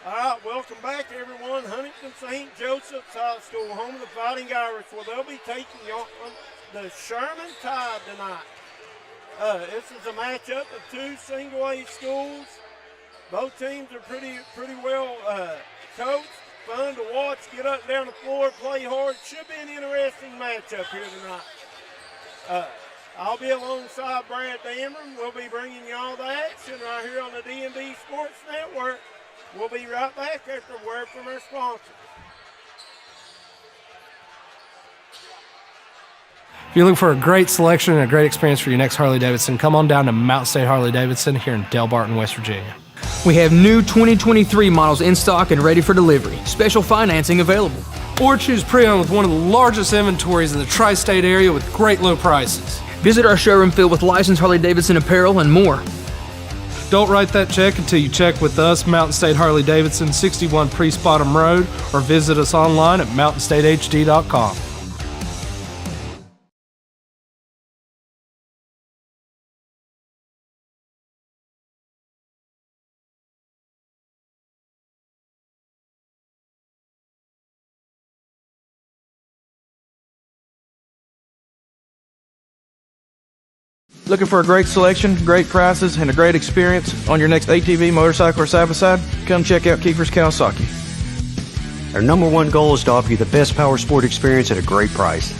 All right, welcome back, everyone. Huntington St. Joseph's High School, home of the Fighting Irish. Well, they'll be taking on the Sherman Tide tonight. This is a matchup of two single-A schools. Both teams are pretty well coached, fun to watch, get up and down the floor, play hard. Should be an interesting matchup here tonight. I'll be alongside Brad Damron. We'll be bringing you all the action right here on the D&D Sports Network. We'll be right back after a word from our sponsors. If you're looking for a great selection and a great experience for your next Harley-Davidson, come on down to Mountain State Harley-Davidson here in Del Barton, West Virginia. We have new 2023 models in stock and ready for delivery. Special financing available. Or choose pre-owned with one of the largest inventories in the tri-state area with great low prices. Visit our showroom filled with licensed Harley-Davidson apparel and more. Don't write that check until you check with us, Mountain State Harley-Davidson, 61 Priest Bottom Road, or visit us online at mountainstatehd.com. Looking for a great selection, great prices, and a great experience on your next ATV, motorcycle, or side-by-side? Come check out Kiefer's Kawasaki. Our number one goal is to offer you the best power sport experience at a great price.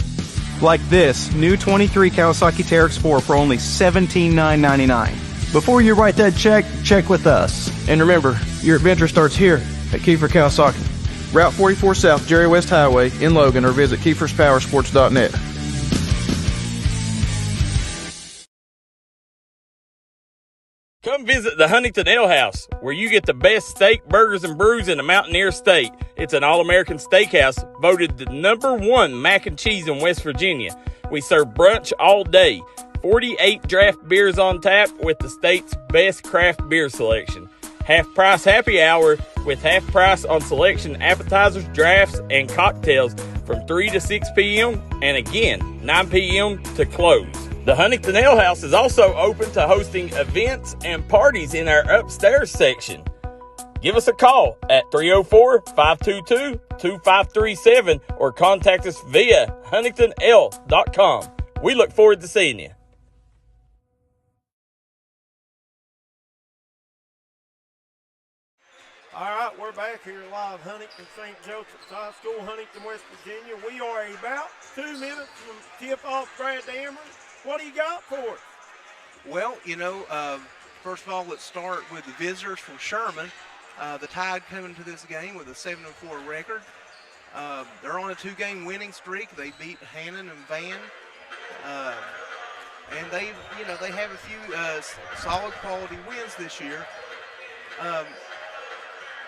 Like this new 23 Kawasaki Teryx Sport for only $17,999. Before you write that check, check with us. And remember, your adventure starts here at Kiefer Kawasaki. Route 44 South, Jerry West Highway in Logan, or visit KiefersPowersports.net. Come visit the Huntington Ale House, where you get the best steak, burgers, and brews in the Mountaineer State. It's an all-American steakhouse, voted the #1 mac and cheese in West Virginia. We serve brunch all day. 48 draft beers on tap with the state's best craft beer selection. Half-price happy hour with half price on selection appetizers, drafts, and cocktails from 3 to 6 p.m. and again, 9 p.m. to close. The Huntington Ale House is also open to hosting events and parties in our upstairs section. Give us a call at 304-522-2537 or contact us via huntingtonl.com. We look forward to seeing you. All right, we're back here live, Huntington St. Joseph's High School, Huntington, West Virginia. We are about 2 minutes from tip-off. Brad Damron, what do you got for us? Well, first of all, let's start with the visitors from Sherman. The Tide coming to this game with a 7-4 record. They're on a 2-game winning streak. They beat Hannon and Van. And they have a few solid quality wins this year.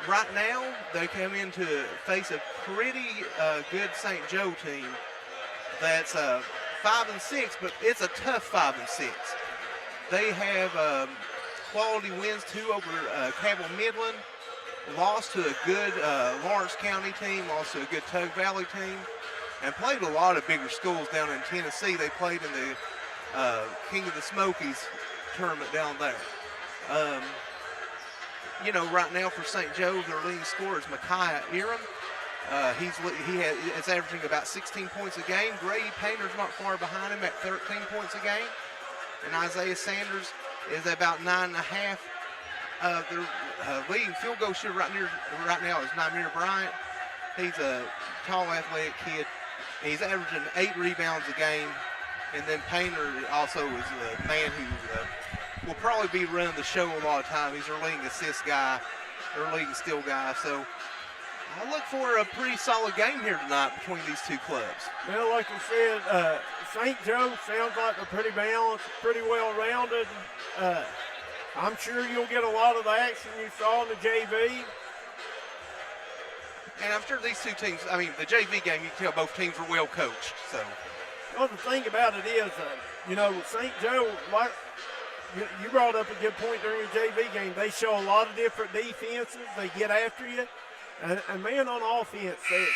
Right now, they come in to face a pretty good St. Joe team that's 5-6, but it's a tough 5-6. They have quality wins, 2 over Cabell Midland, lost to a good Lawrence County team, lost to a good Tug Valley team, and played a lot of bigger schools down in Tennessee. They played in the King of the Smokies tournament down there. Right now for St. Joe, their leading scorer is Micaiah Eram. It's averaging about 16 points a game. Grady Painter's not far behind him at 13 points a game. And Isaiah Sanders is about 9.5. Their leading field goal shooter right now is Namir Bryant. He's a tall, athletic kid. He's averaging 8 rebounds a game. And then Painter also is a man who will probably be running the show a lot of time. He's their leading assist guy, their leading steal guy. So I look for a pretty solid game here tonight between these two clubs. Well, like you said, St. Joe sounds like they're pretty balanced, pretty well-rounded. I'm sure you'll get a lot of the action you saw in the JV. And I'm sure these two teams, the JV game, you can tell both teams are well coached. So, well, the thing about it is, St. Joe, like you brought up a good point during the JV game. They show a lot of different defenses. They get after you. And man, on offense, they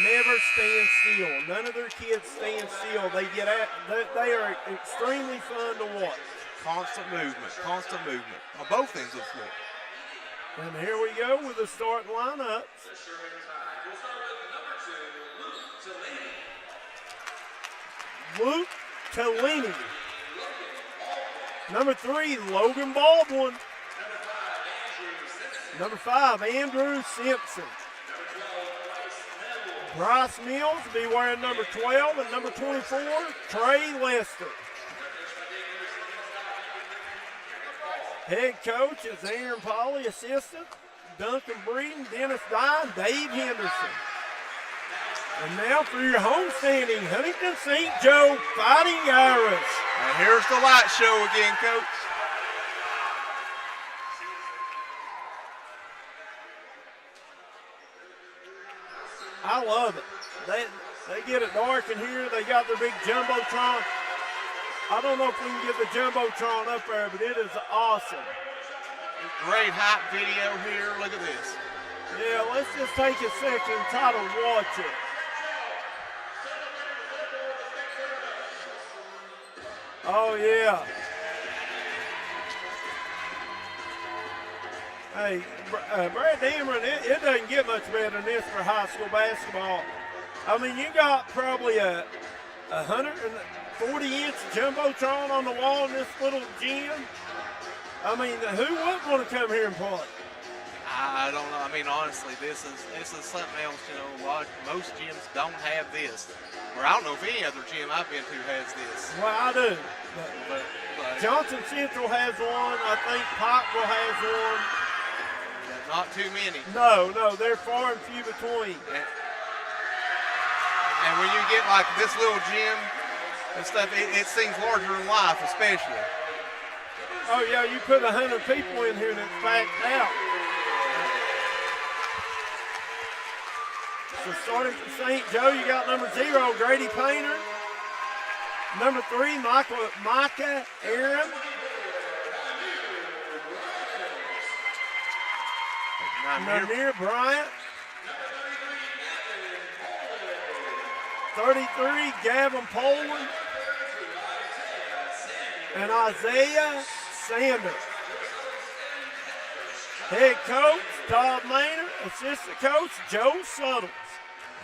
never stand still. None of their kids stand still. They they are extremely fun to watch. Constant movement on both ends of the floor. And here we go with the starting lineups. Luke Tellini. Number 3, Logan Baldwin. Number 5, Andrew Simpson. Bryce Mills will be wearing number 12 and number 24, Trey Lester. Head coach is Aaron Pauley, assistant, Duncan Breeden, Dennis Dye, Dave Henderson. And now for your homestanding Huntington St. Joe Fighting Irish. And here's the light show again, Coach. I love it. They get it dark in here. They got their big Jumbotron. I don't know if we can get the Jumbotron up there, but it is awesome. Great hype video here. Look at this. Yeah, let's just take a second and try to watch it. Oh, yeah. Hey, Brad Damron, it doesn't get much better than this for high school basketball. I mean, you got probably a 140-inch Jumbotron on the wall in this little gym. I mean, who wouldn't want to come here and play? I don't know. I mean, honestly, this is something else. You know, most gyms don't have this. Or I don't know if any other gym I've been to has this. Well, I do. But Johnson Central has one. I think Pikeville has one. not too many. No, they're far and few between. And when you get like this little gym and stuff, it seems larger than life, especially. Oh yeah, you put 100 people in here and it's packed out. So starting from St. Joe, you got number 0, Grady Painter. Number 3, Micah Aaron. Namir Bryant. 33, Gavin Poland. And Isaiah Sanders. Head coach, Todd Maynard. Assistant coach, Joe Suttles.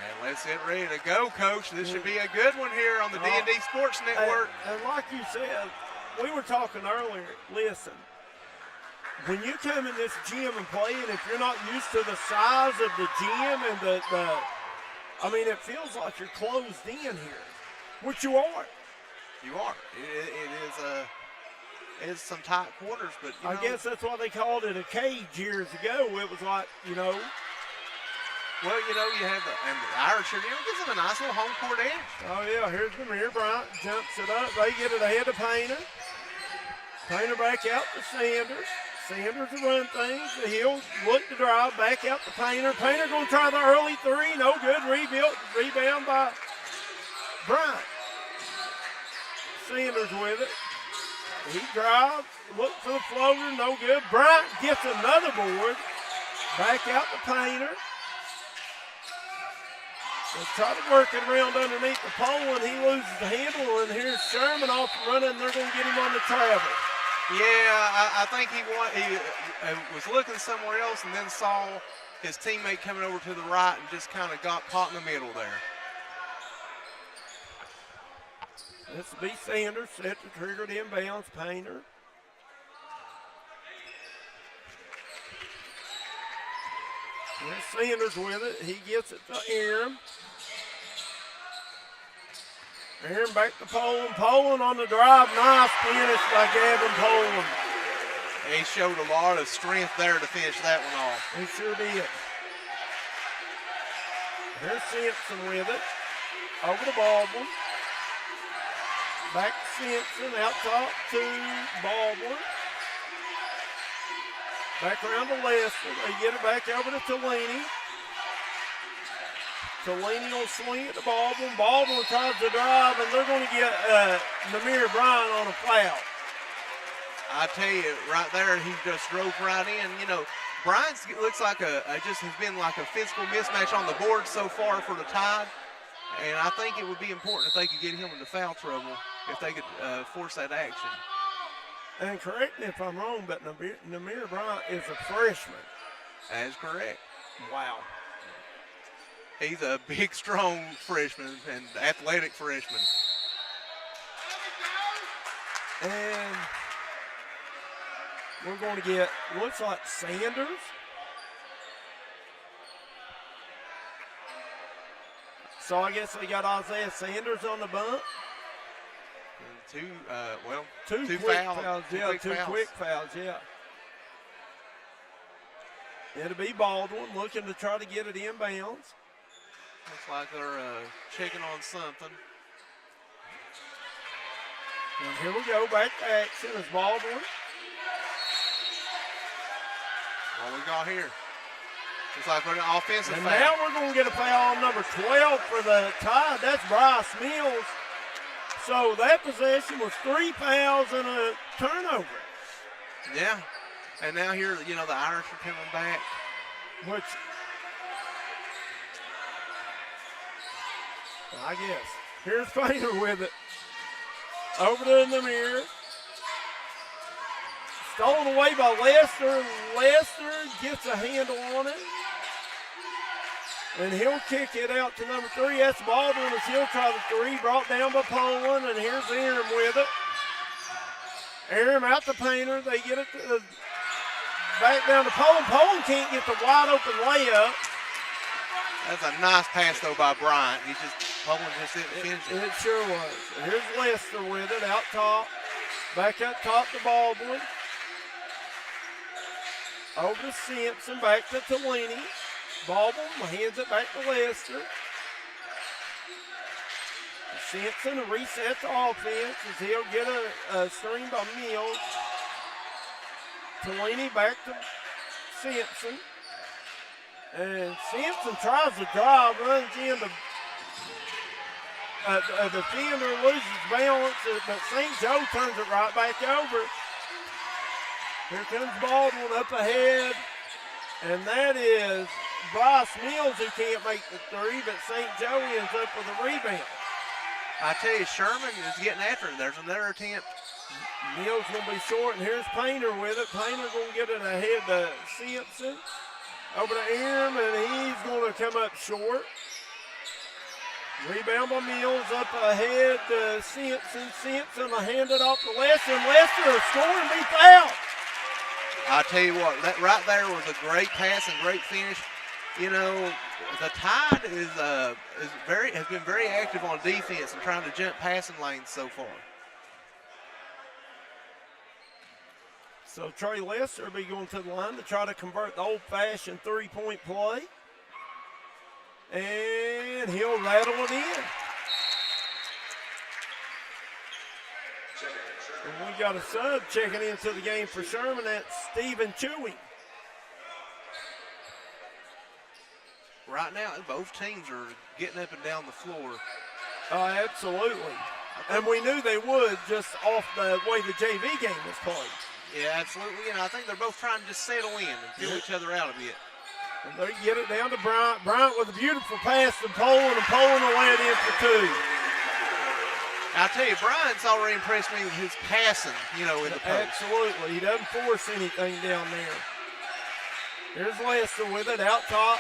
And let's get ready to go, Coach. This should be a good one here on the D&D Sports Network. And like you said, we were talking earlier, listen, when you come in this gym and play, and if you're not used to the size of the gym and I mean, it feels like you're closed in here, which you are. You are. It is some tight quarters, but I guess that's why they called it a cage years ago. It was like, well, you have the Irish here, gives them a nice little home court edge. Oh yeah, here's Namir Bryant, jumps it up. They get it ahead of Painter. Painter back out to Sanders. Sanders will run things. He'll look to drive, back out to Painter. Painter going to try the early 3, no good. Rebound by Bryant. Sanders with it. He drives, look for the floater, no good. Bryant gets another board. Back out to Painter. They try to work it around underneath the pole, and he loses the handle. And here's Sherman off running. They're going to get him on the travel. Yeah, I think he was looking somewhere else and then saw his teammate coming over to the right and just kind of got caught in the middle there. This will be Sanders, set to trigger to inbounds. Painter. There's Sanders with it. He gets it to Aaron. Aaron back to Poland. Poland on the drive. Nice finish by Gavin Poland. He showed a lot of strength there to finish that one off. He sure did. Here's Simpson with it. Over to Baldwin. Back to Simpson. Out top to Baldwin. Back around to Lester. They get it back over to Tellini. Tellini will swing it to Baldwin. Baldwin tries to drive, and they're going to get Namir Bryant on a foul. I tell you, right there, he just drove right in. Bryant looks like just has been like a physical mismatch on the board so far for the Tide. And I think it would be important if they could get him into foul trouble if they could force that action. And correct me if I'm wrong, but Namir Bryant is a freshman. That is correct. Wow. He's a big, strong freshman and athletic freshman. And we're going to get, looks like Sanders. So I guess they got Isaiah Sanders on the bump. Two Two quick fouls. Two quick fouls, yeah. It'll be Baldwin looking to try to get it inbounds. Looks like they're checking on something. And here we go, back to action as Baldwin. What we got here? Looks like we're an offensive And foul. now we're going to get a foul on number 12 for the Tide. That's Bryce Mills. So that possession was 3 fouls and a turnover. Yeah. And now here, the Irish are coming back. Which, I guess. Here's Painter with it. Over to the mirror. Stolen away by Lester. Lester gets a handle on it. And he'll kick it out to number 3. That's Baldwin as he'll try the 3. Brought down by Poland. And here's Aram with it. Aram out to Painter. They get it back down to Poland. Poland can't get the wide open layup. That's a nice pass, though, by Bryant. Poland just didn't finish it. It sure was. Here's Lester with it out top. Back up top to Baldwin. Over to Simpson. Back to Tellini. Baldwin hands it back to Lester. Simpson resets the offense as he'll get a screen by Mills. Tellini back to Simpson. And Simpson tries to drive, runs into a defender, loses balance, but St. Joe turns it right back over. Here comes Baldwin up ahead, and that is Bryce Mills who can't make the 3, but St. Joe ends up with a rebound. I tell you, Sherman is getting after it. There's another attempt. Mills going to be short, and here's Painter with it. Painter going to get it ahead to Simpson. Over to Aram, and he's going to come up short. Rebound by Mills up ahead to Simpson. Simpson will hand it off to Lester, and Lester will score and be fouled. I tell you what, that right there was a great pass and great finish. The Tide has been very active on defense and trying to jump passing lanes so far. So Trey Lester will be going to the line to try to convert the old-fashioned three-point play. And he'll rattle it in. And we got a sub checking into the game for Sherman. That's Stephen Chewy. Right now, both teams are getting up and down the floor. Oh, absolutely. And we knew they would just off the way the JV game was played. Yeah, absolutely. And I think they're both trying to just settle in and feel each other out a bit. And they get it down to Bryant. Bryant with a beautiful pass to Poland, and Poland will lay it in for 2. I'll tell you, Bryant's already impressed me with his passing, in the post. Absolutely. He doesn't force anything down there. Here's Lester with it out top.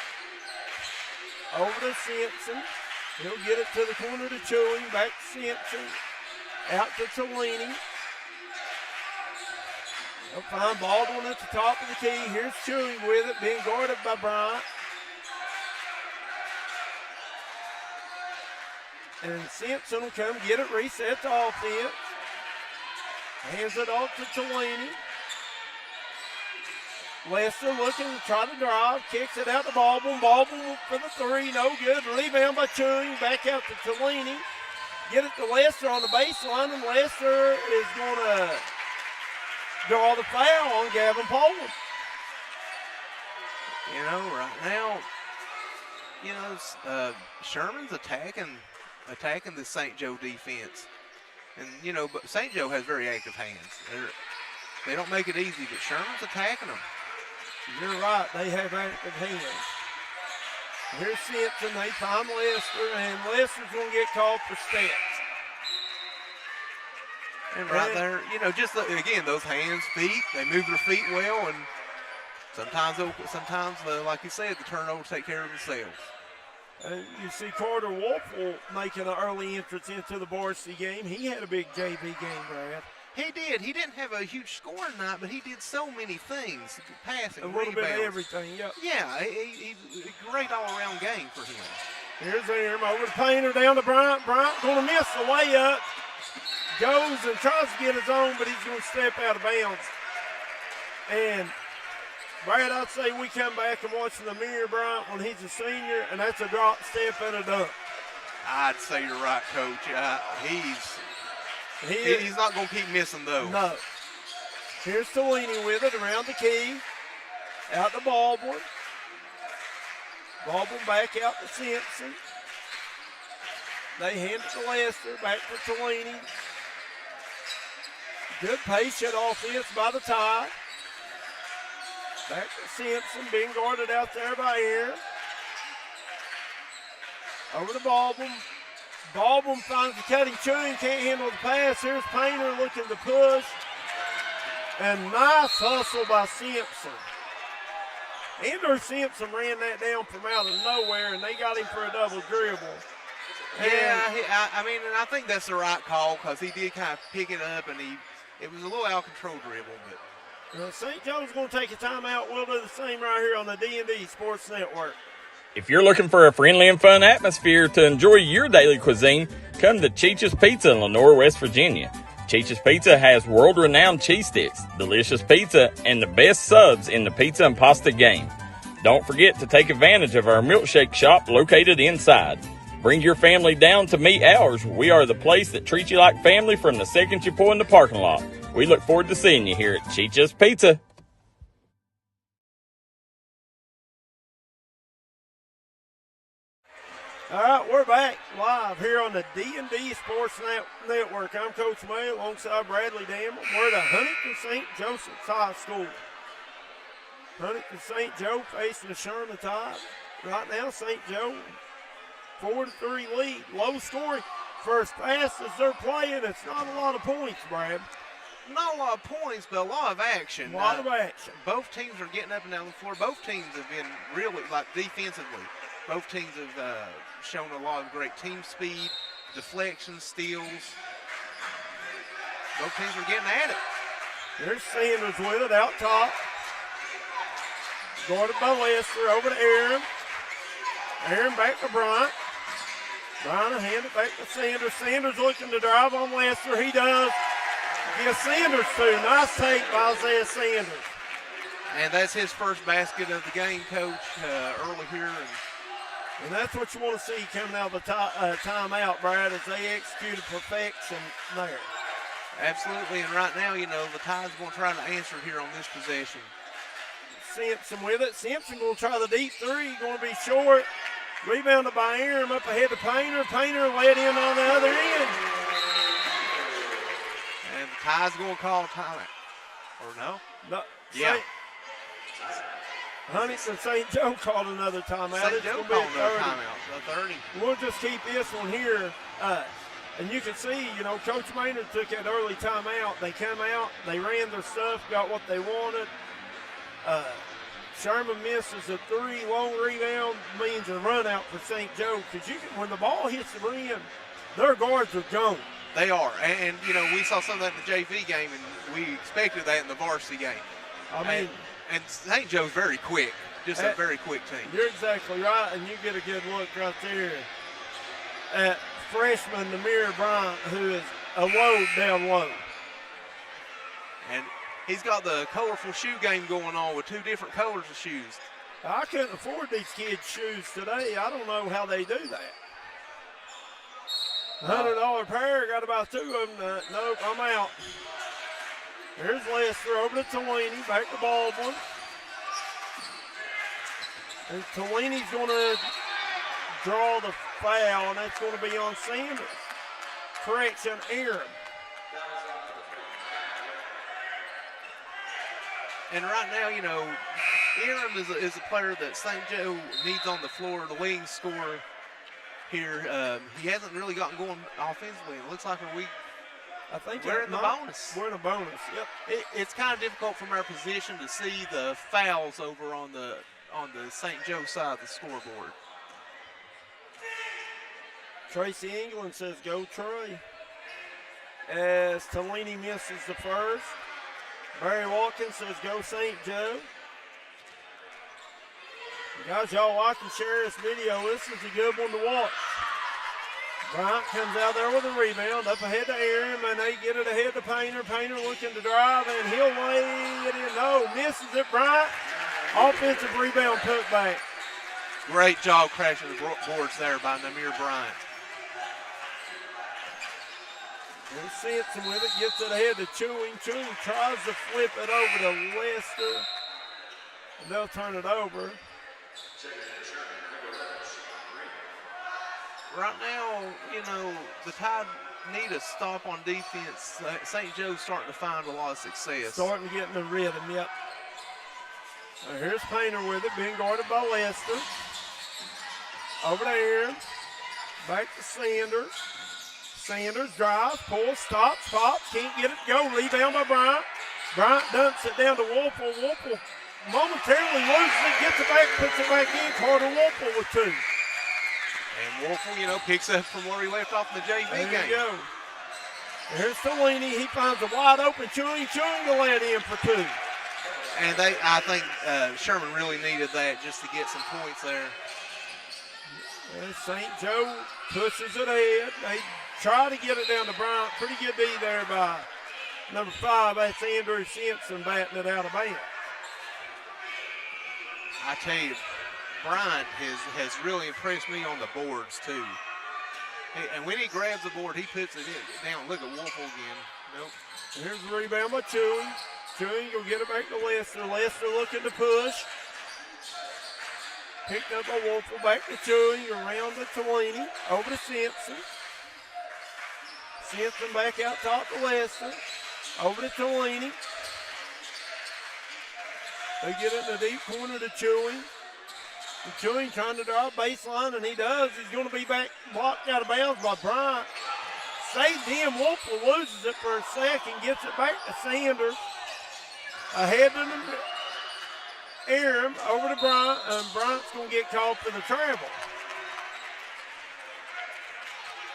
Over to Simpson. He'll get it to the corner to Chewing. Back to Simpson. Out to Tellini. They'll find Baldwin at the top of the key. Here's Chewing with it, being guarded by Bryant. And Simpson will come get it, reset the offense. Hands it off to Tellini. Lester looking to try to drive, kicks it out to Baldwin. Baldwin for the 3, no good. Rebound by Chewing, back out to Tellini. Get it to Lester on the baseline, and Lester is going to draw the foul on Gavin Poland. Right now, Sherman's attacking the St. Joe defense. And, but St. Joe has very active hands. They don't make it easy, but Sherman's attacking them. You're right, they have active hands. Here's Simpson, they find Lester, and Lester's going to get called for steps. And right there, just again, those hands, feet, they move their feet well, and Sometimes, like you said, the turnovers take care of themselves. You see Carter Wolfel making an early entrance into the varsity game. He had a big JV game, Brad. He did. He didn't have a huge scoring night, but he did so many things. Passing, a little rebounds. bit of everything, yep. Yeah, he's a great all-around game for him. Here's Aram over to Painter, down to Bryant. Bryant going to miss the layup. Goes and tries to get his own, but he's going to step out of bounds. And Brad, I'd say we come back and watch the mirror, Bryant, when he's a senior, and that's a drop step and a dunk. I'd say you're right, Coach. He's not going to keep missing those. No. Here's Tolini with it around the key. Out to Baldwin. Baldwin back out to Simpson. They hand it to Lester. Back to Tolini. Good patient offense by the Tide. Back to Simpson, being guarded out there by Aaron. Over to Baldwin. Baldwin finds the cutting chewing, can't handle the pass. Here's Painter looking to push. And nice hustle by Simpson. Andrew Simpson ran that down from out of nowhere, and they got him for a double dribble. And I think that's the right call because he did kind of pick it up, and it was a little out of control dribble. But St. Joe's going to take a timeout. We'll do the same right here on the D&D Sports Network. If you're looking for a friendly and fun atmosphere to enjoy your daily cuisine, come to Cheech's Pizza in Lenore, West Virginia. Cheech's Pizza has world-renowned cheese sticks, delicious pizza, and the best subs in the pizza and pasta game. Don't forget to take advantage of our milkshake shop located inside. Bring your family down to meet ours. We are the place that treats you like family from the second you pull in the parking lot. We look forward to seeing you here at Cheech's Pizza. All right, we're back live here on the D&D Sports Network. I'm Coach May alongside Bradley Damron. We're at Huntington St. Joseph's High School. Huntington St. Joe facing the Sherman Tide. Right now, St. Joe 4-3 lead. Low scoring for as fast as they're playing. It's not a lot of points, Brad. Not a lot of points, but a lot of action. A lot of action. Both teams are getting up and down the floor. Both teams have been really, defensively. Both teams have shown a lot of great team speed, deflections, steals. Both teams are getting at it. There's Sanders with it out top. Guarded by Lester, over to Aaron. Aaron back to Bryant. Bryant will hand it back to Sanders. Sanders looking to drive on Lester. He does. Give Sanders two. Nice take by Isaiah Sanders. And that's his first basket of the game, Coach, early here. And that's what you want to see coming out of the timeout, Brad, as they execute perfection there. Absolutely, and right now, the Tide's going to try to answer here on this possession. Simpson with it. Simpson going to try the deep three. Going to be short. Rebounded by Aaron up ahead to Painter. Painter led in on the other end. And the Tide's going to call a timeout. Or no? No. Yeah. Huntington St. Joe called another timeout. St. Joe called another timeout. The 30. We'll just keep this one here. And you can see, Coach Maynard took that early timeout. They come out, they ran their stuff, got what they wanted. Sherman misses a three. Long rebound means a run out for St. Joe. Because when the ball hits the rim, their guards are gone. They are. And we saw some of that in the JV game, and we expected that in the varsity game. And St. Joe's very quick, just a very quick team. You're exactly right, and you get a good look right there at freshman Namir Bryant, who is a load down low. And he's got the colorful shoe game going on with two different colors of shoes. I couldn't afford these kids' shoes today. I don't know how they do that. $100 pair, got about two of them. Nope, I'm out. Here's Lester over to Tolini, back to Baldwin. And Tolini's going to draw the foul, and that's going to be on Sanders. Correction, Aaron. And right now, Aaron is a player that St. Joe needs on the floor, the leading scorer here. He hasn't really gotten going offensively. It looks like I think we're in the bonus. We're in a bonus. Yep. It's kind of difficult from our position to see the fouls over on the St. Joe side of the scoreboard. Tracy England says go Troy. As Tellini misses the first. Barry Watkins says go St. Joe. Guys, y'all watch and share this video. This is a good one to watch. Bryant comes out there with a rebound. Up ahead to Aaron, and they get it ahead to Painter. Painter looking to drive, and he'll lay it in. No, misses it, Bryant. Offensive rebound put back. Great job crashing the boards there by Namir Bryant. And Simpson with it, gets it ahead to Chewing. Chewing tries to flip it over to Lester. And they'll turn it over. Right now, you know, the Tide need a stop on defense. St. Joe's starting to find a lot of success. Starting to get in the rhythm, yep. Now here's Painter with it, being guarded by Lester. Over to Aaron. Back to Sanders. Sanders drives, pulls, stops, pops, can't get it to go. Rebound by Bryant. Bryant dumps it down to Wolfle. Wolfle momentarily loses it, gets it back, puts it back in. Carter Wolfle with two. And Wolfle, you know, picks up from where he left off in the JV game. There you go. Here's Tellini. He finds a wide open Chewing to let in for two. And I think Sherman really needed that just to get some points there. And St. Joe pushes it ahead. They try to get it down to Bryant. Pretty good D there by number 5. That's Andrew Simpson batting it out of bounds. I tell you, Bryant has really impressed me on the boards too. And when he grabs the board, he puts it down. Look at Wolfle again. Nope. Here's the rebound by Chewing. Chewing will get it back to Lester. Lester looking to push. Picked up by Wolfle, back to Chewing, around to Tellini, over to Simpson. Simpson back out top to Lester, over to Tellini. They get it in the deep corner to Chewing. And Chewing trying to drive baseline, and he does. He's going to be back blocked out of bounds by Bryant. Saved him. Wolfle loses it for a second, gets it back to Sanders. Ahead to Aaron, over to Bryant, and Bryant's going to get called for the travel.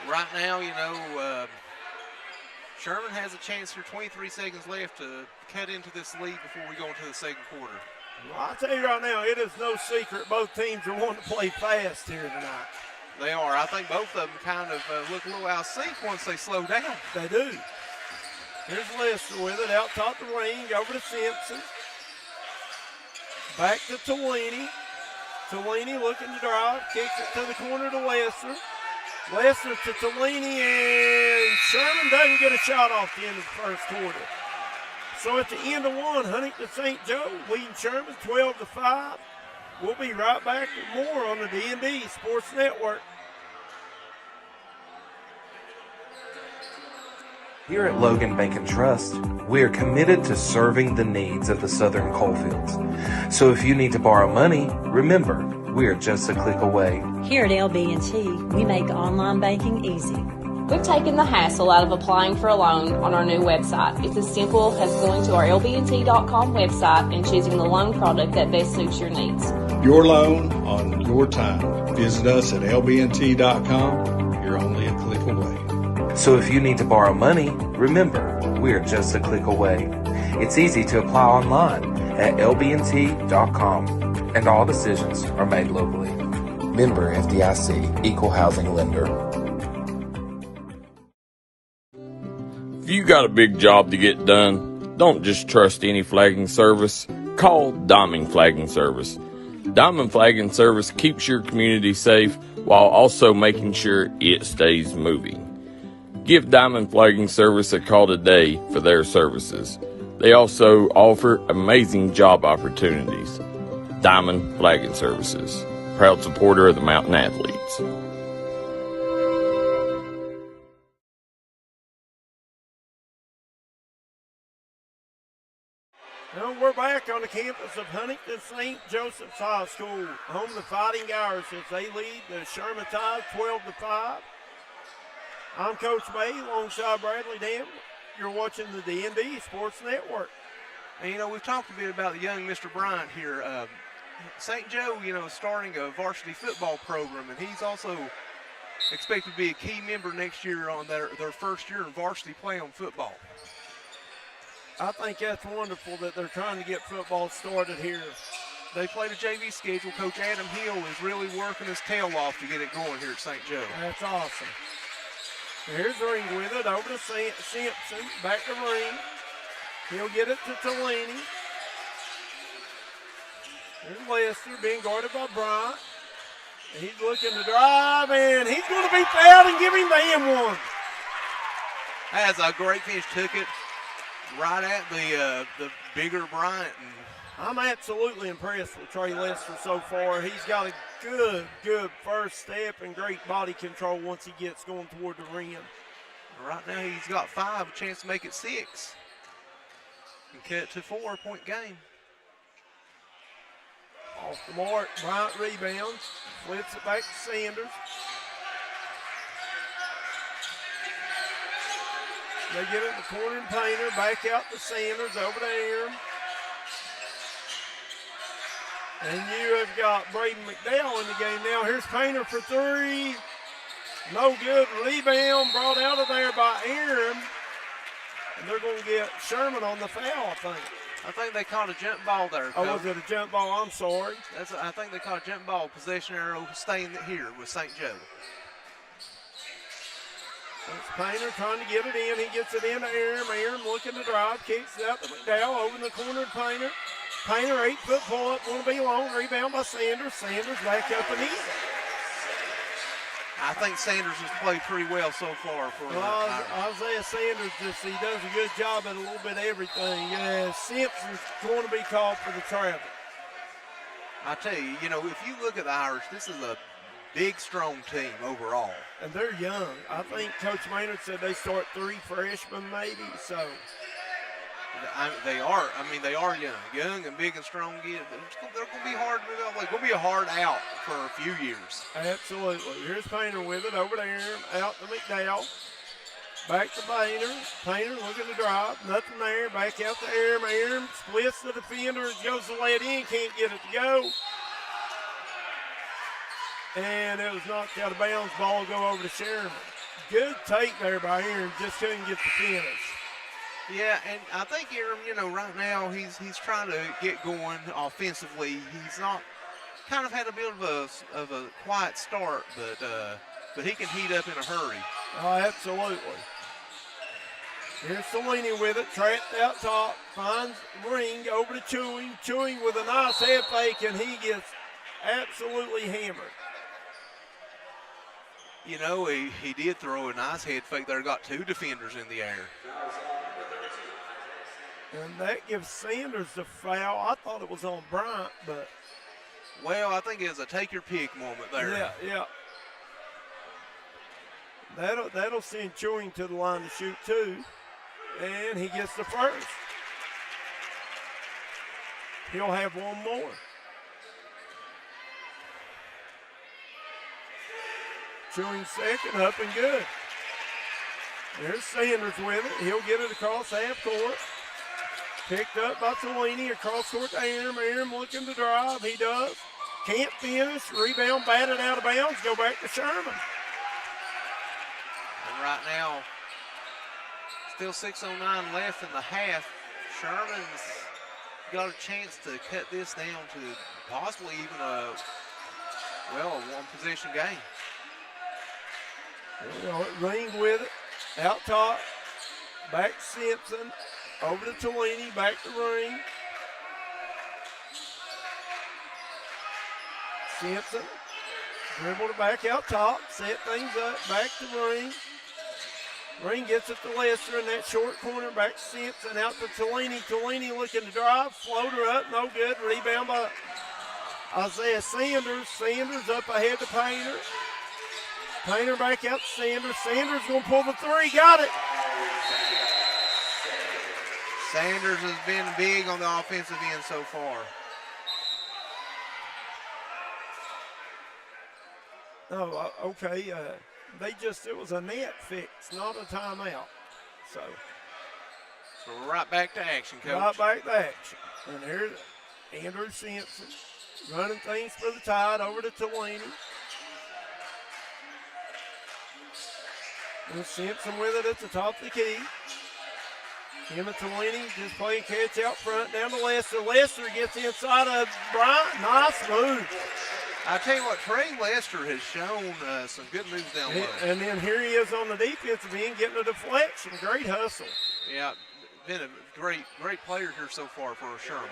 Right now, you know, Sherman has a chance for 23 seconds left to cut into this lead before we go into the second quarter. Well, I'll tell you right now, it is no secret both teams are wanting to play fast here tonight. They are. I think both of them kind of look a little out of sync once they slow down. They do. Here's Lester with it, out top the range, over to Simpson. Back to Tellini. Tellini looking to drive, kicks it to the corner to Lester. Lester to Tellini, and Sherman doesn't get a shot off the end of the first quarter. So at the end of one, Huntington St. Joe leading Sherman 12-5. We'll be right back with more on the D&D Sports Network. Here at Logan Bank and Trust, we are committed to serving the needs of the Southern coalfields. So if you need to borrow money, remember, we are just a click away. Here at LB&T, we make online banking easy. We've taken the hassle out of applying for a loan on our new website. It's as simple as going to our lbnt.com website and choosing the loan product that best suits your needs. Your loan on your time. Visit us at lbnt.com. You're only a click away. So if you need to borrow money, remember, we are just a click away. It's easy to apply online at lbnt.com, and all decisions are made locally. Member FDIC, Equal Housing Lender. If you got a big job to get done, don't just trust any flagging service. Call Diamond Flagging Service. Diamond Flagging Service keeps your community safe while also making sure it stays moving. Give Diamond Flagging Service a call today for their services. They also offer amazing job opportunities. Diamond Flagging Services, proud supporter of the Mountain Athletes. And we're back on the campus of Huntington St. Joseph's High School, home of the Fighting Irish as they lead the Sherman Tide 12-5. I'm Coach May alongside Bradley Damron. You're watching the D&D Sports Network. And, you know, we've talked a bit about the young Mr. Bryant here. St. Joe, you know, is starting a varsity football program, and he's also expected to be a key member next year on their first year in varsity play on football. I think that's wonderful that they're trying to get football started here. They played a JV schedule. Coach Adam Hill is really working his tail off to get it going here at St. Joe. That's awesome. Here's Ring with it over to Simpson. Back to Ring. He'll get it to Tellini. Here's Lester being guarded by Bryant. He's looking to drive, and he's going to be fouled and give him the M1. That's a great finish. Took it right at the bigger Bryant. And I'm absolutely impressed with Trey Lester so far. He's got a good first step and great body control once he gets going toward the rim. Right now he's got 5, a chance to make it 6. And cut it to 4-point game. Off the mark, Bryant rebounds, flips it back to Sanders. They get it in the corner and Painter, back out to Sanders, over to Aaron. And you have got Braden McDowell in the game now. Here's Painter for 3. No good. Rebound brought out of there by Aaron. And they're going to get Sherman on the foul, I think. They caught a jump ball there, Coach. Oh, was it a jump ball? I'm sorry. I think they caught a jump ball. Possession arrow staying here with St. Joe. That's Painter trying to get it in. He gets it into Aaron. Aaron looking to drive. Kicks it out to McDowell over in the corner to Painter. Painter, 8-foot pull-up, going to be long. Rebound by Sanders. Sanders back up and in. I think Sanders has played pretty well so far. Isaiah Sanders, he does a good job at a little bit of everything. Yeah, Simpson's going to be called for the travel. I tell you, you know, if you look at the Irish, this is a big, strong team overall. And they're young. I think Coach Maynard said they start 3 freshmen maybe, so. They are young and big and strong. They're going to be hard to move out. Like, going to be a hard out for a few years. Absolutely. Here's Painter with it over to Aaron, out to McDowell. Back to Painter. Painter looking to drive. Nothing there. Back out to Aaron. Aaron splits the defender. Goes to let in. Can't get it to go. And it was knocked out of bounds. Ball will go over to Sherman. Good take there by Aaron. Just couldn't get the finish. Yeah, and I think Aaron, you know, right now he's trying to get going offensively. He's not kind of had a bit of a quiet start, but he can heat up in a hurry. Oh, absolutely. Here's Tellini with it, trapped out top, finds Ring over to Chewing. Chewing with a nice head fake, and he gets absolutely hammered. You know, he did throw a nice head fake there, got 2 defenders in the air. And that gives Sanders the foul. I thought it was on Bryant, but. Well, I think it was a take-your-pick moment there. Yeah. That'll send Chewing to the line to shoot 2. And he gets the first. He'll have one more. Chewing second, up and good. There's Sanders with it. He'll get it across half court. Picked up by Tellini, across court to Aaron. Aaron looking to drive. He does. Can't finish. Rebound batted out of bounds. Go back to Sherman. And right now, still 6:09 left in the half. Sherman's got a chance to cut this down to possibly even a one-possession game. Ring with it. Out top. Back to Simpson. Over to Tellini, back to Ring. Simpson dribbled it back out top, set things up, back to Ring. Ring gets it to Lester in that short corner, back to Simpson, out to Tellini. Tellini looking to drive, floater up, no good. Rebound by Isaiah Sanders. Sanders up ahead to Painter. Painter back out to Sanders. Sanders going to pull the 3, got it. Sanders has been big on the offensive end so far. Oh, okay. it was a net fix, not a timeout. So we're right back to action, Coach. Right back to action. And here's Andrew Simpson running things for the Tide over to Tawini. And Simpson with it at the top of the key. Him and Tawini just playing catch out front down to Lester. Lester gets inside of Bryant. Nice move. I tell you what, Trey Lester has shown some good moves down low. And then here he is on the defensive end getting a deflection. Great hustle. Yeah, been a great player here so far for Sherman.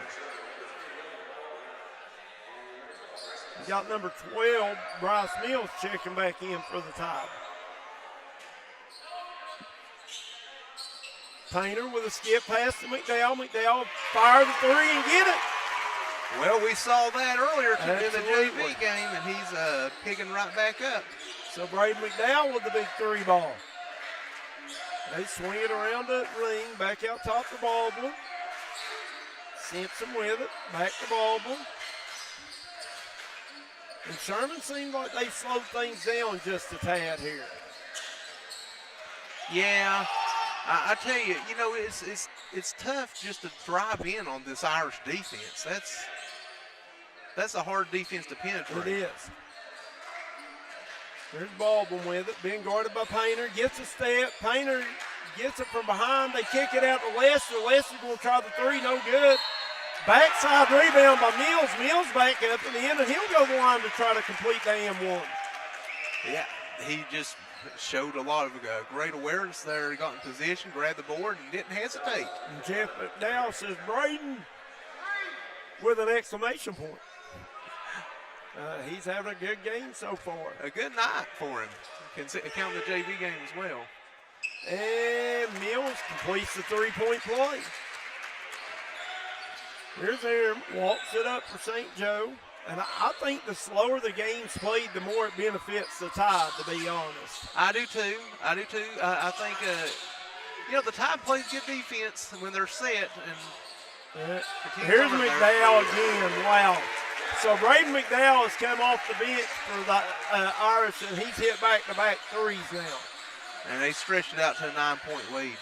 You got number 12, Bryce Mills, checking back in for the Tide. Painter with a skip pass to McDowell. McDowell fire the three and get it. Well, we saw that earlier in the JV game, and he's picking right back up. So Braden McDowell with the big three ball. They swing it around the ring, back out top to Baldwin. Simpson with it, back to Baldwin. And Sherman seemed like they slowed things down just a tad here. Yeah, I tell you, it's tough just to drive in on this Irish defense. That's a hard defense to penetrate. It is. There's Baldwin with it, being guarded by Painter, gets a step. Painter gets it from behind. They kick it out to Lester. Lester's going to try the three, no good. Backside rebound by Mills. Mills back up in the end, and he'll go the line to try to complete the M1. Yeah, he just showed a lot of great awareness there. He got in position, grabbed the board, and didn't hesitate. And Jeff McDowell says, Braden, with an exclamation point. He's having a good game so far. A good night for him. Count the JV game as well. And Mills completes the three-point play. Here's Aaron, walks it up for St. Joe. And I think the slower the game's played, the more it benefits the Tide, to be honest. I do too. I think, the Tide plays good defense when they're set. And here's McDowell again. Wow. So Braden McDowell has come off the bench for the Irish, and he's hit back-to-back threes now. And they stretched it out to a 9-point lead.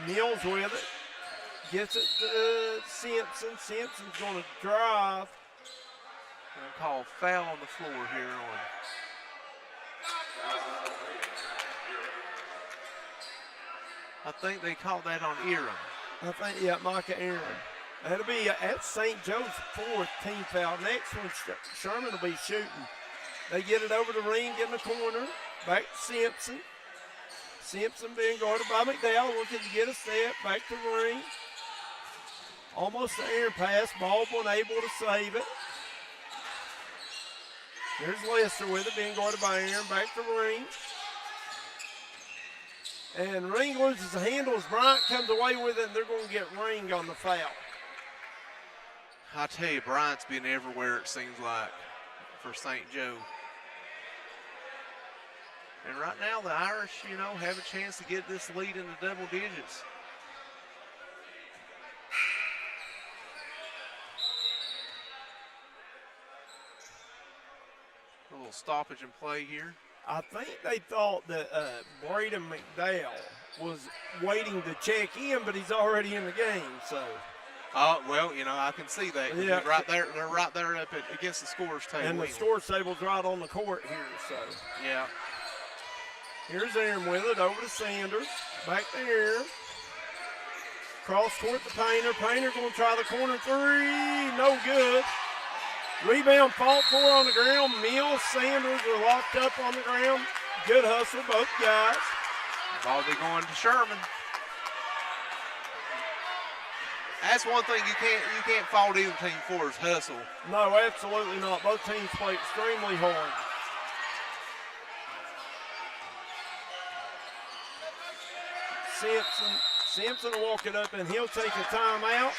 Mills with it. Gets it to Simpson. Simpson's going to drive. Going to call foul on the floor here on. I think they called that on Aaron. I think, yeah, Micah Aaron. That'll be at St. Joe's fourth team foul. Next one, Sherman will be shooting. They get it over the ring, get in the corner. Back to Simpson. Simpson being guarded by McDowell, looking to get a step. Back to the ring. Almost the air pass. Baldwin able to save it. There's Lester with it, being guarded by Aaron. Back to Ring. And Ring loses the handle as Bryant comes away with it, and they're going to get Ring on the foul. I tell you, Bryant's been everywhere, it seems like, for St. Joe. And right now, the Irish, have a chance to get this lead into double digits. A little stoppage in play here. I think they thought that Braden McDowell was waiting to check in, but he's already in the game, so. Well, I can see that. Yeah. They're right there up against the scores table. And the scores table's right on the court here, so. Yeah. Here's Aaron with it, over to Sanders. Back to Aaron. Cross court to Painter. Painter going to try the corner three. No good. Rebound fought for on the ground. Mills, Sanders are locked up on the ground. Good hustle, both guys. Ball be going to Sherman. That's one thing you can't fault either team for is hustle. No, absolutely not. Both teams play extremely hard. Simpson will walk it up, and he'll take a timeout.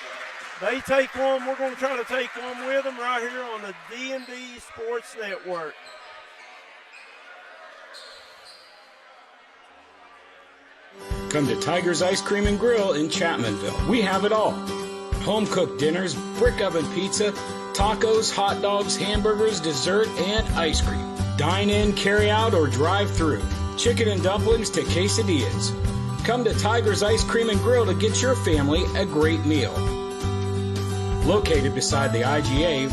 They take one. We're going to try to take one with them right here on the D&D Sports Network. Come to Tiger's Ice Cream and Grill in Chapmanville. We have it all. Home-cooked dinners, brick oven pizza, tacos, hot dogs, hamburgers, dessert, and ice cream. Dine in, carry out, or drive through. Chicken and dumplings to quesadillas. Come to Tiger's Ice Cream and Grill to get your family a great meal. Located beside the IGA,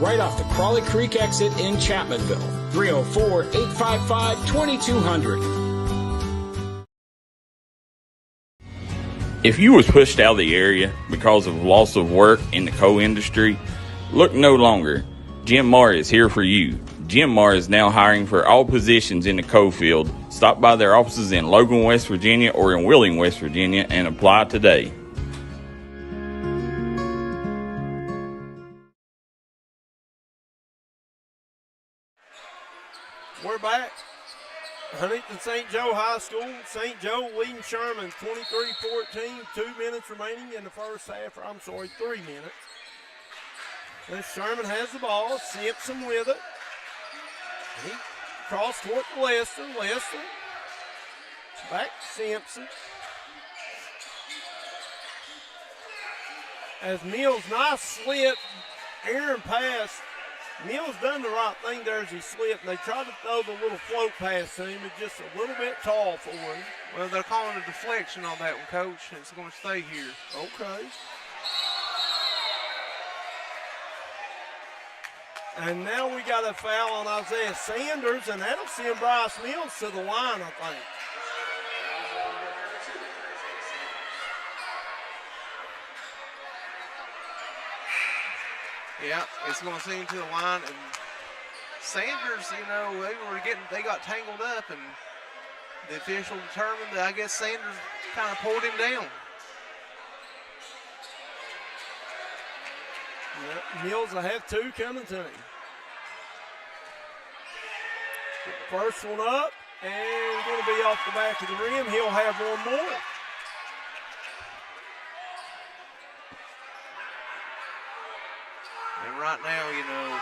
right off the Crawley Creek exit in Chapmanville. 304-855-2200. If you was pushed out of the area because of loss of work in the coal industry, look no longer. Jim Marr is here for you. Jim Marr is now hiring for all positions in the coal field. Stop by their offices in Logan, West Virginia or in Wheeling, West Virginia and apply today. We're back. Huntington St. Joe High School. St. Joe leading Sherman 23-14. 2 minutes remaining in the first half. 3 minutes. Then Sherman has the ball. Simpson with it. He cross court to Lester. Lester. Back to Simpson. As Mills, nice slip. Aaron pass. Mills done the right thing there as he slipped, and they tried to throw the little float pass to him. It's just a little bit tall for him. Well, they're calling a deflection on that one, Coach. It's going to stay here. Okay. And now we got a foul on Isaiah Sanders, and that'll send Bryce Mills to the line, I think. Yeah, it's going to send him to the line, and Sanders, you know, they got tangled up, and the official determined that I guess Sanders kind of pulled him down. Yep, Mills will have 2 coming to him. First one up, and going to be off the back of the rim. He'll have one more. And right now, you know,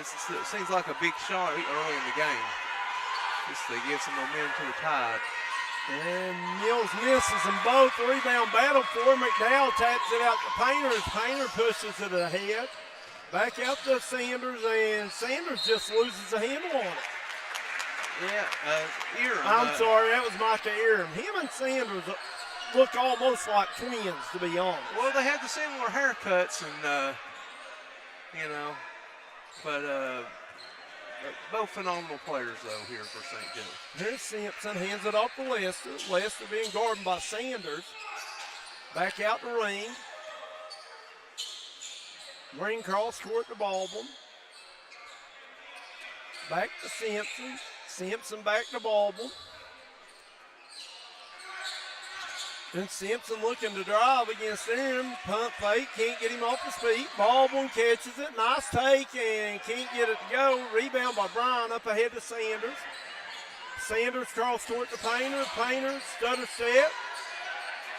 it seems like a big shot early in the game. Just to give some momentum to the Tide. And Mills misses them both. Rebound battle for McDowell. Taps it out to Painter. Painter pushes it ahead. Back out to Sanders, and Sanders just loses a handle on it. Yeah, Eram. I'm sorry, that was Micah Eram. Him and Sanders look almost like twins, to be honest. Well, they have the similar haircuts, and you know, but both phenomenal players though here for St. Joe. Here's Simpson, hands it off to Lester. Lester being guarded by Sanders. Back out the ring. Green cross court to Baldwin. Back to Simpson. Simpson back to Baldwin. And Simpson looking to drive against him. Pump fake, can't get him off his feet. Baldwin catches it, nice take, and can't get it to go. Rebound by Bryan up ahead to Sanders. Sanders cross court to Painter. Painter, stutter step.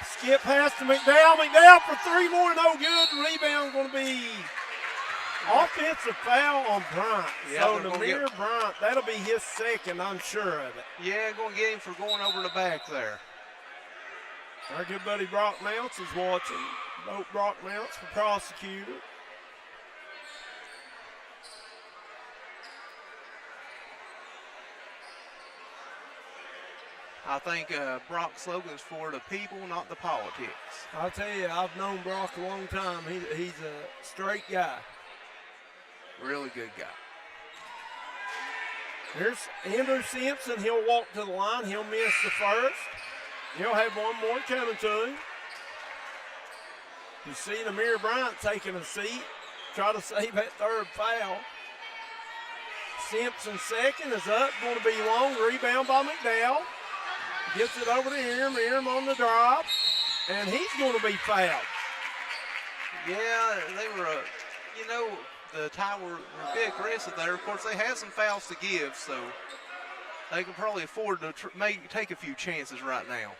Skip pass to McDowell. McDowell for 3 more, no good. Rebound going to be offensive foul on Bryant. Yeah, so Namir Bryant, that'll be his second, I'm sure of it. Yeah, going to get him for going over the back there. Our good buddy Brock Mounts is watching. Vote Brock Mounts for prosecutor. I think Brock's slogan's for the people, not the politics. I'll tell you, I've known Brock a long time. He's a straight guy. Really good guy. Here's Andrew Simpson. He'll walk to the line. He'll miss the first. He'll have one more coming to him. You see Namir Bryant taking a seat. Try to save that third foul. Simpson second is up. Going to be long. Rebound by McDowell. Gets it over to Eram. Eram on the drop. And he's going to be fouled. Yeah, they were, you know, the Tide were a bit aggressive there. Of course, they had some fouls to give, so they can probably afford to take a few chances right now.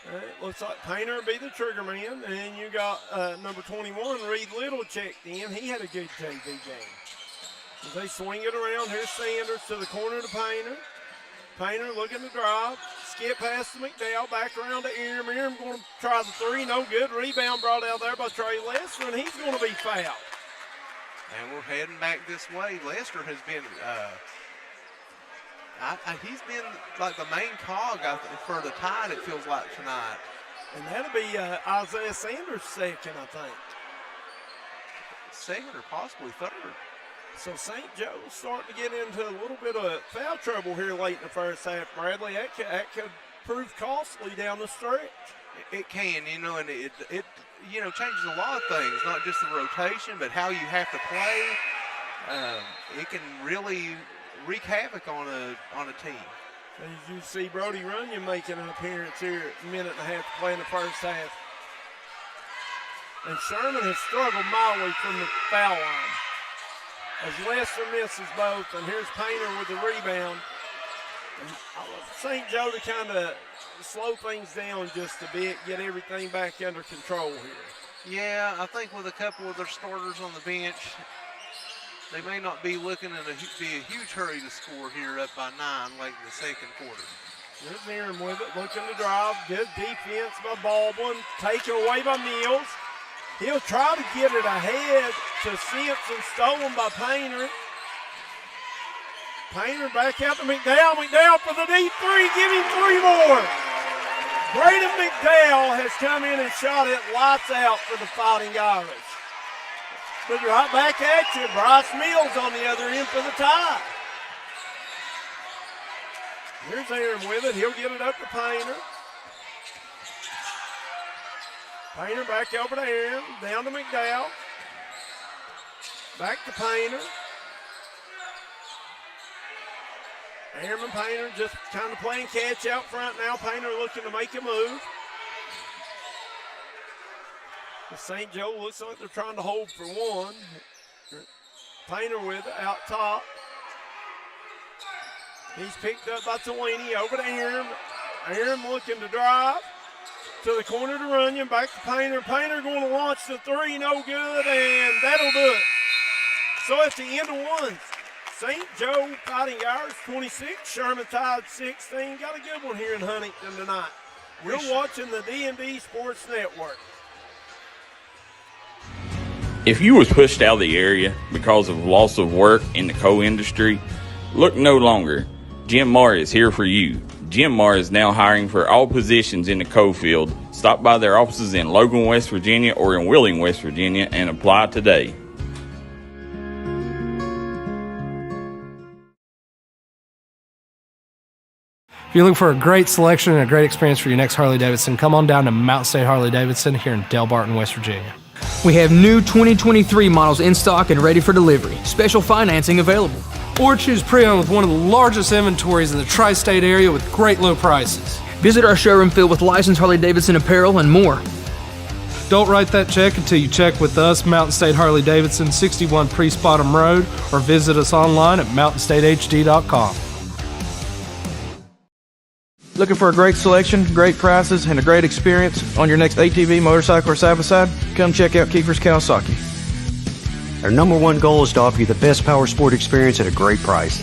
It looks like Painter will be the trigger man. And you got number 21, Reed Little, checked in. He had a good JV game. As they swing it around, here's Sanders to the corner to Painter. Painter looking to drive. Skip pass to McDowell. Back around to Eram. Eram going to try the 3. No good. Rebound brought out there by Trey Lester, and he's going to be fouled. And we're heading back this way. Lester has been, he's been like the main cog for the Tide, it feels like, tonight. And that'll be Isaiah Sanders' second, I think. Second or possibly third. So St. Joe's starting to get into a little bit of foul trouble here late in the first half, Bradley. That could prove costly down the stretch. It can, and it changes a lot of things, not just the rotation, but how you have to play. It can really wreak havoc on a team. As you see Brody Runyon making an appearance here, a minute and a half to play in the first half. And Sherman has struggled mightily from the foul line as Lester misses both, and here's Painter with the rebound. And St. Joe to kind of slow things down just a bit, get everything back under control here. Yeah, I think with a couple of their starters on the bench, they may not be looking to be a huge hurry to score here up by 9 late in the second quarter. There's Aaron with it, looking to drive. Good defense by Baldwin, taken away by Mills. He'll try to get it ahead to Simpson, stolen by Painter. Painter back out to McDowell. McDowell for the deep three, give him 3 more. Braden McDowell has come in and shot it lights out for the Fighting Irish. But right back at you, Bryce Mills on the other end for the Tide. Here's Aaron with it. He'll get it up to Painter. Painter back over to Aaron. Down to McDowell. Back to Painter. Aaron and Painter just kind of playing catch out front now. Painter looking to make a move. St. Joe looks like they're trying to hold for one. Painter with it out top. He's picked up by Tolini. Over to Aaron. Aaron looking to drive to the corner to Runyon. Back to Painter. Painter going to launch the 3. No good, and that'll do it. So at the end of one, St. Joe Fighting Irish 26, Sherman Tide 16. Got a good one here in Huntington tonight. We're watching the D&D Sports Network. If you was pushed out of the area because of loss of work in the coal industry, look no longer. Jim Marr is here for you. Jim Marr is now hiring for all positions in the coal field. Stop by their offices in Logan, West Virginia or in Wheeling, West Virginia and apply today. If you're looking for a great selection and a great experience for your next Harley-Davidson, come on down to Mountain State Harley-Davidson here in Del Barton, West Virginia. We have new 2023 models in stock and ready for delivery. Special financing available. Or choose pre-owned with one of the largest inventories in the tri-state area with great low prices. Visit our showroom filled with licensed Harley-Davidson apparel and more. Don't write that check until you check with us, Mountain State Harley-Davidson, 61 Priest Bottom Road, or visit us online at mountainstatehd.com. Looking for a great selection, great prices, and a great experience on your next ATV, motorcycle, or side-by-side? Come check out Kiefer's Kawasaki. Our #1 goal is to offer you the best power sport experience at a great price.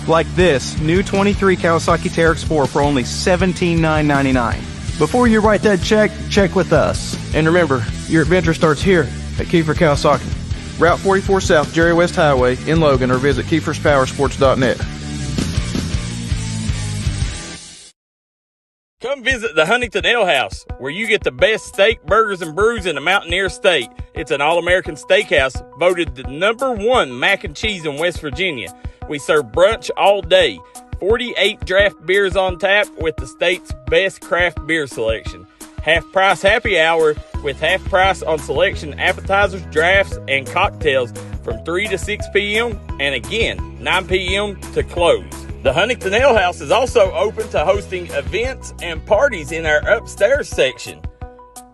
Like this new 23 Kawasaki Teryx 4 for only $17,999. Before you write that check, check with us. And remember, your adventure starts here at Kiefer Kawasaki. Route 44 South, Jerry West Highway in Logan, or visit KiefersPowersports.net. Come visit the Huntington Ale House, where you get the best steak, burgers, and brews in the Mountaineer State. It's an all-American steakhouse, voted the #1 mac and cheese in West Virginia. We serve brunch all day. 48 draft beers on tap with the state's best craft beer selection. Half-price happy hour with half price on selection appetizers, drafts, and cocktails from 3 to 6 p.m. and again, 9 p.m. to close. The Huntington Ale House is also open to hosting events and parties in our upstairs section.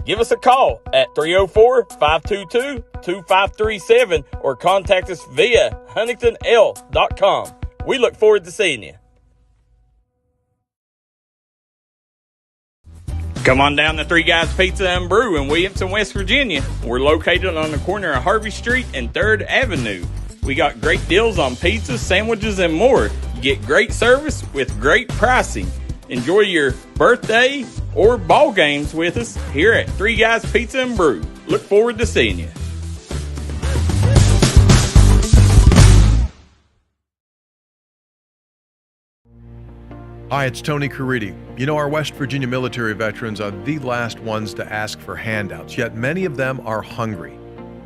Give us a call at 304-522-2537 or contact us via huntingtonl.com. We look forward to seeing you. Come on down to Three Guys Pizza and Brew in Williamson, West Virginia. We're located on the corner of Harvey Street and 3rd Avenue. We got great deals on pizzas, sandwiches, and more. Get great service with great pricing. Enjoy your birthday or ball games with us here at Three Guys Pizza and Brew. Look forward to seeing you. Hi, it's Tony Caridi. You know, our West Virginia military veterans are the last ones to ask for handouts, yet many of them are hungry.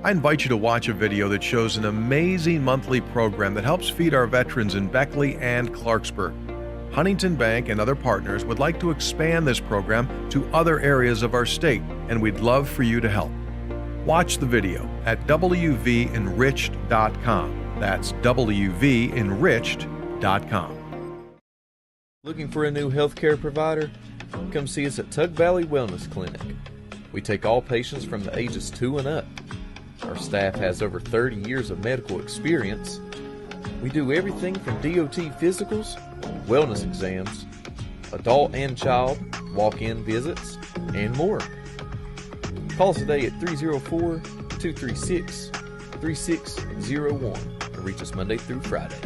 I invite you to watch a video that shows an amazing monthly program that helps feed our veterans in Beckley and Clarksburg. Huntington Bank and other partners would like to expand this program to other areas of our state, and we'd love for you to help. Watch the video at wvenriched.com. That's wvenriched.com. Looking for a new healthcare provider? Come see us at Tug Valley Wellness Clinic. We take all patients from the ages 2 and up. Our staff has over 30 years of medical experience. We do everything from DOT physicals, wellness exams, adult and child, walk-in visits, and more. Call us today at 304-236-3601 or reach us Monday through Friday.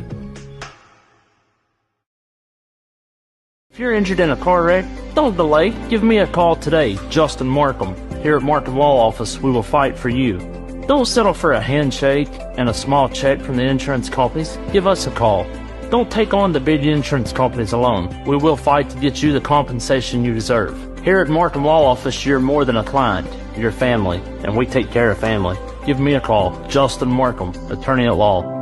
If you're injured in a car wreck, don't delay. Give me a call today, Justin Markham. Here at Markham Law Office, we will fight for you. Don't settle for a handshake and a small check from the insurance companies. Give us a call. Don't take on the big insurance companies alone. We will fight to get you the compensation you deserve. Here at Markham Law Office, you're more than a client. You're family, and we take care of family. Give me a call, Justin Markham, attorney at law.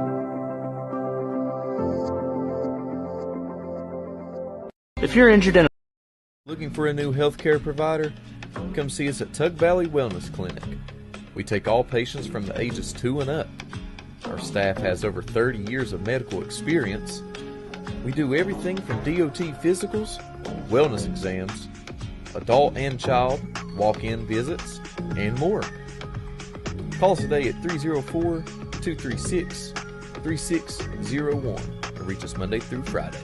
If you're injured in Looking for a new healthcare provider? Come see us at Tug Valley Wellness Clinic. We take all patients from the ages 2 and up. Our staff has over 30 years of medical experience. We do everything from DOT physicals, wellness exams, adult and child, walk-in visits, and more. Call us today at 304-236-3601 or reach us Monday through Friday.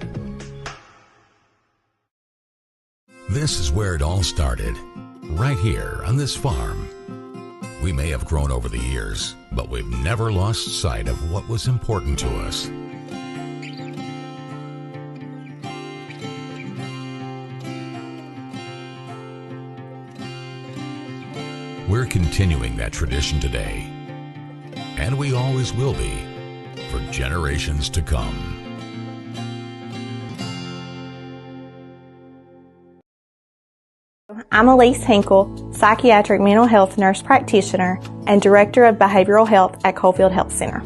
This is where it all started, right here on this farm. We may have grown over the years, but we've never lost sight of what was important to us. We're continuing that tradition today, and we always will be, for generations to come. I'm Elise Hinkle, psychiatric mental health nurse practitioner and director of behavioral health at Coalfield Health Center.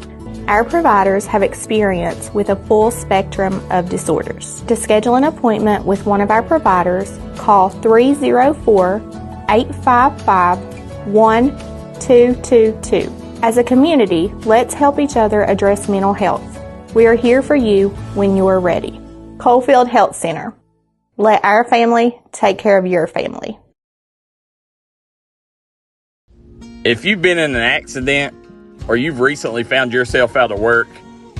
Our providers have experience with a full spectrum of disorders. To schedule an appointment with one of our providers, call 304-855-1222. As a community, let's help each other address mental health. We are here for you when you are ready. Coalfield Health Center. Let our family take care of your family. If you've been in an accident or you've recently found yourself out of work,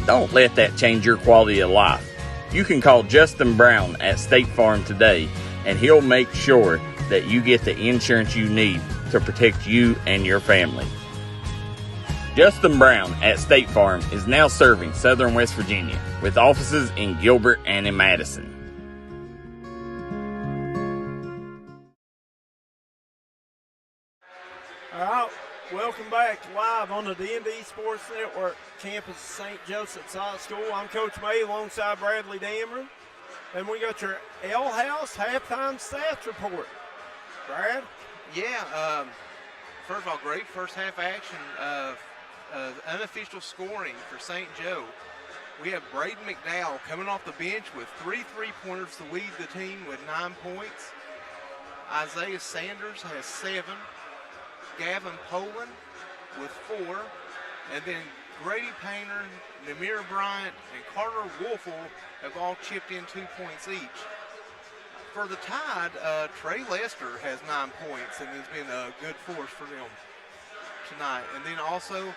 don't let that change your quality of life. You can call Justin Brown at State Farm today, and he'll make sure that you get the insurance you need to protect you and your family. Justin Brown at State Farm is now serving Southern West Virginia with offices in Gilbert and in Madison. All right, welcome back live on the D&D Sports Network, campus St. Joseph's High School. I'm Coach May alongside Bradley Damron, and we got your L House halftime stats report. Brad? Yeah, first of all, great first half action of unofficial scoring for St. Joe. We have Braden McDowell coming off the bench with 3 3-pointers to lead the team with 9 points. Isaiah Sanders has 7. Gavin Poland with 4, and then Grady Painter, Namir Bryant, and Carter Wolfel have all chipped in 2 points each. For the Tide, Trey Lester has 9 points and has been a good force for them tonight. And then also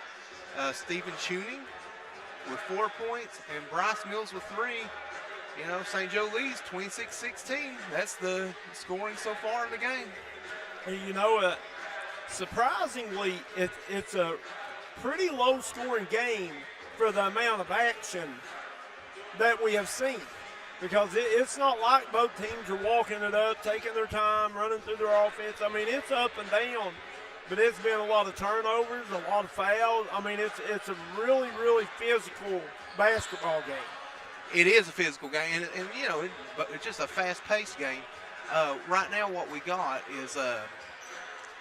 Stephen Tuning with 4 points and Bryce Mills with 3. You know, St. Joe leads 26-16. That's the scoring so far in the game. You know, surprisingly, it's a pretty low-scoring game for the amount of action that we have seen, because it's not like both teams are walking it up, taking their time, running through their offense. I mean, it's up and down, but it's been a lot of turnovers, a lot of fouls. I mean, it's a really, really physical basketball game. It is a physical game, and you know, but it's just a fast-paced game. Right now, what we got is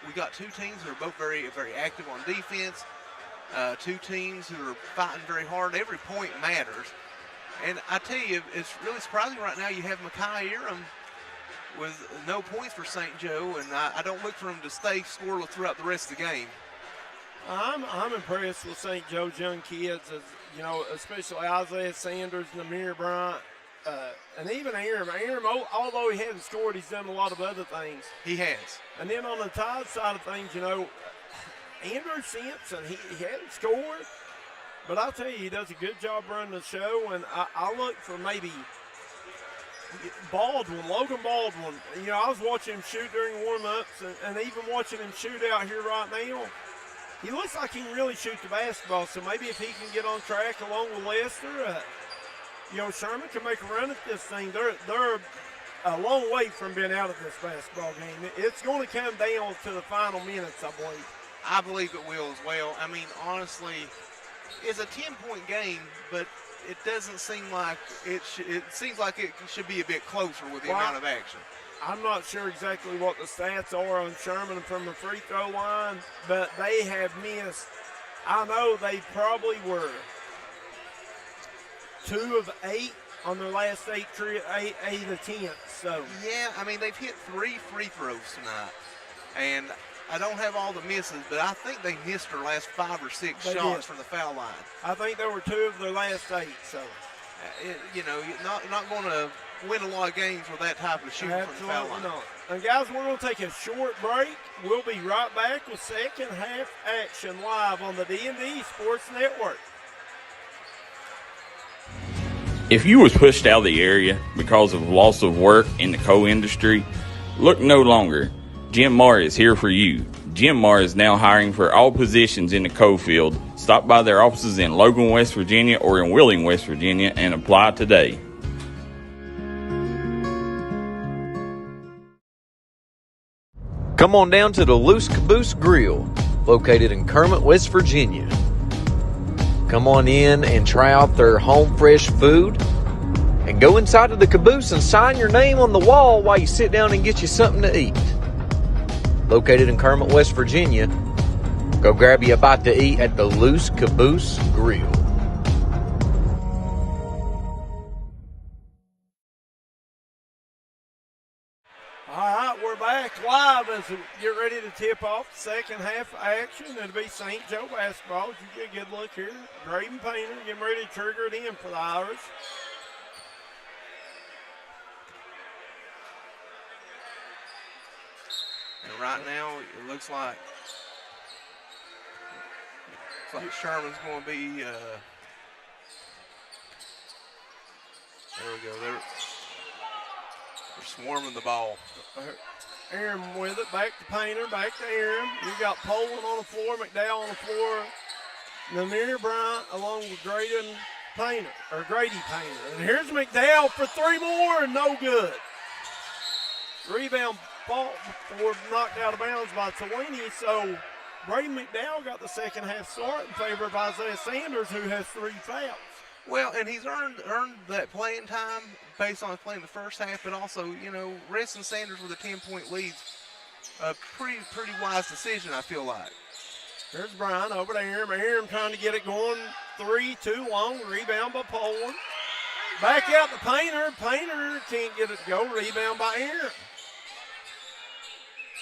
we got two teams that are both very, very active on defense. Two teams who are fighting very hard. Every point matters. And I tell you, it's really surprising right now. You have Mackay Eram with no points for St. Joe, and I don't look for him to stay scoreless throughout the rest of the game. I'm impressed with St. Joe's young kids, as you know, especially Isaiah Sanders and Amir Bryant, and even Aram. Aram, although he hasn't scored, he's done a lot of other things. He has. And then on the Tide side of things, you know, Andrew Simpson, he hadn't scored, but I'll tell you, he does a good job running the show, and I look for maybe Logan Baldwin. You know, I was watching him shoot during warm-ups, and even watching him shoot out here right now. He looks like he can really shoot the basketball, so maybe if he can get on track along with Lester, you know, Sherman can make a run at this thing. They're a long way from being out of this basketball game. It's going to come down to the final minutes, I believe. I believe it will as well. I mean, honestly, it's a 10-point game, but it doesn't seem like it seems like it should be a bit closer with the amount of action. I'm not sure exactly what the stats are on Sherman from the free throw line, but they have missed. I know they probably were 2 of 8 on their last 8 attempts. So yeah, I mean, they've hit 3 free throws tonight, and I don't have all the misses, but I think they missed their last 5 or 6 shots from the foul line. I think there were 2 of their last 8. So you know, not going to win a lot of games with that type of shooting from the foul line. Not. And guys, we're going to take a short break. We'll be right back with second half action live on the D&D Sports Network. If you was pushed out of the area because of loss of work in the coal industry, look no longer. Jim Marr is here for you. Jim Marr is now hiring for all positions in the coal field. Stop by their offices in Logan, West Virginia or in Wheeling, West Virginia and apply today. Come on down to the Loose Caboose Grill, located in Kermit, West Virginia. Come on in and try out their home fresh food, and go inside of the caboose and sign your name on the wall while you sit down and get you something to eat. Located in Kermit, West Virginia, go grab you a bite to eat at the Loose Caboose Grill. All right, we're back live as we get ready to tip off the second half of action. It'll be St. Joe basketball. As you get a good look here, Graydon Painter getting ready to trigger it in for the Irish. And right now, it looks like Sherman's going to be. There we go. They're swarming the ball. Aram with it, back to Painter, back to Aram. You got Poland on the floor, McDowell on the floor, Namir Bryant along with Grady Painter. And here's McDowell for 3 more, and no good. Rebound ball before knocked out of bounds by Tawini, so Brady McDowell got the second half start in favor of Isaiah Sanders, who has 3 fouls. Well, and he's earned that playing time based on playing the first half, but also, you know, resting Sanders with a 10-point lead, a pretty wise decision, I feel like. There's Brian over to Aram. Aram trying to get it going. 3, too long. Rebound by Poland. Back out to Painter. Painter can't get it to go. Rebound by Aram.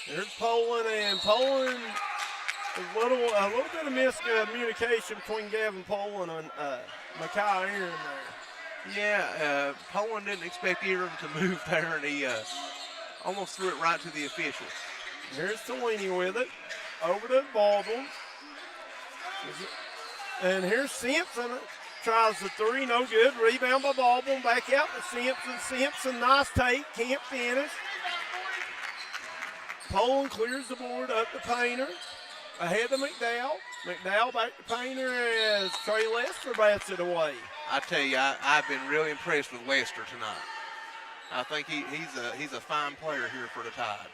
There's Poland, and Poland, a little bit of miscommunication between Gavin Poland and Mackay Aram there. Yeah, Poland didn't expect Aram to move there, and he almost threw it right to the official. Here's Tawini with it. Over to Baldwin. And here's Simpson. Tries the 3, no good. Rebound by Baldwin. Back out to Simpson. Simpson, nice take. Can't finish. Poland clears the board up to Painter. Ahead to McDowell. McDowell back to Painter as Trey Lester bats it away. I tell you, I've been really impressed with Lester tonight. I think he's a fine player here for the Tide.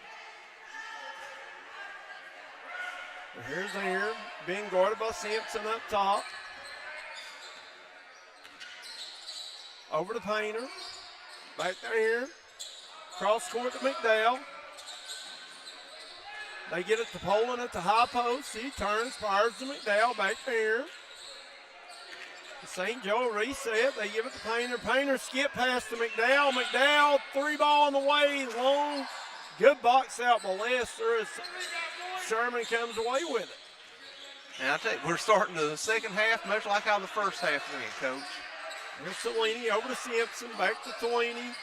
Here's Aram being guarded by Simpson up top. Over to Painter. Back to Aaron. Cross court to McDowell. They get it to Poland at the high post. He turns, fires to McDowell. Back to Aaron. St. Joe reset. They give it to Painter. Painter skip pass to McDowell. McDowell, 3-ball on the way. Long. Good box out by Lester as Sherman comes away with it. And I tell you, we're starting the second half much like how the first half went, Coach. Here's Tellini over to Simpson, back to Tellini.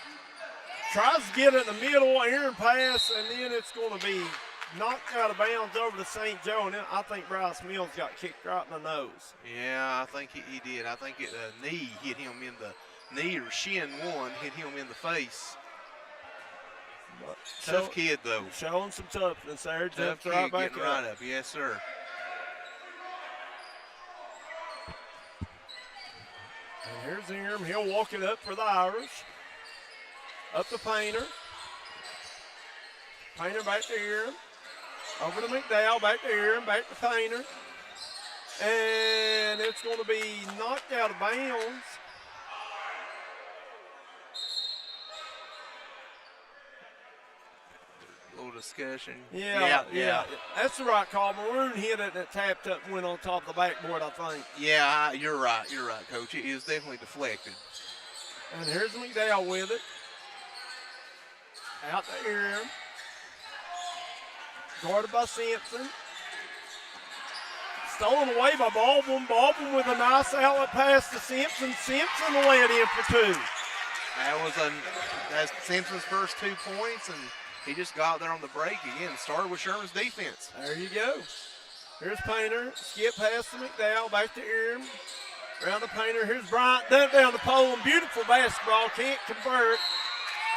Tries to get it in the middle, Aaron pass, and then it's going to be knocked out of bounds over to St. Joe, and then I think Bryce Mills got kicked right in the nose. Yeah, I think he did. I think a knee hit him in the knee, or shin one hit him in the face. Tough kid, though. Showing some toughness there. Tough kid, right back getting right up. Yes, sir. And here's Aaron. He'll walk it up for the Irish. Up to Painter. Painter back to Aaron. Over to McDowell. Back to Aaron. Back to Painter. And it's going to be knocked out of bounds. Little discussion. Yeah. That's the right call. Maroon hit it and it tapped up and went on top of the backboard, I think. Yeah, you're right, Coach. It is definitely deflected. And here's McDowell with it. Out to Aaron. Guarded by Simpson. Stolen away by Baldwin. Baldwin with a nice outlet pass to Simpson. Simpson lay it in for two. That's Simpson's first 2 points, and he just got there on the break again. Started with Sherman's defense. There you go. Here's Painter. Skip pass to McDowell. Back to Aaron. Around to Painter. Here's Bryant. Down to Poland. Beautiful basketball. Can't convert.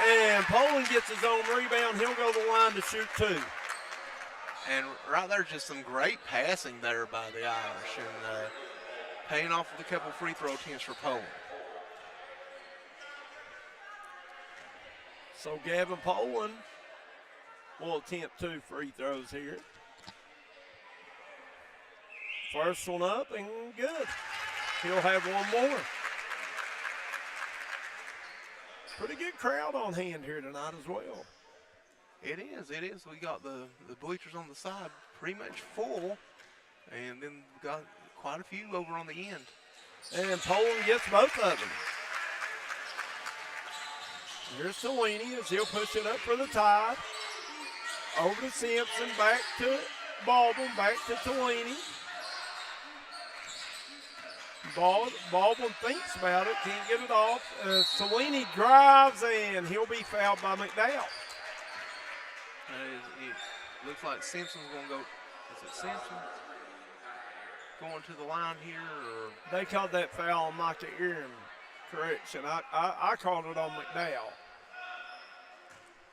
And Poland gets his own rebound. He'll go to the line to shoot two. And right there, just some great passing there by the Irish. And paying off with a couple free throw attempts for Poland. So Gavin Poland will attempt 2 free throws here. First one up and good. He'll have one more. Pretty good crowd on hand here tonight as well. It is. We got the bleachers on the side pretty much full, and then we got quite a few over on the end. And Poland gets both of them. Here's Tellini as he'll push it up for the Tide. Over to Simpson, back to Baldwin, back to Tellini. Baldwin thinks about it, can't get it off. Tellini drives and he'll be fouled by McDowell. It looks like Simpson's going to go. Is it Simpson going to the line here? Or? They called that foul on Micah Aaron. Correction. I called it on McDowell.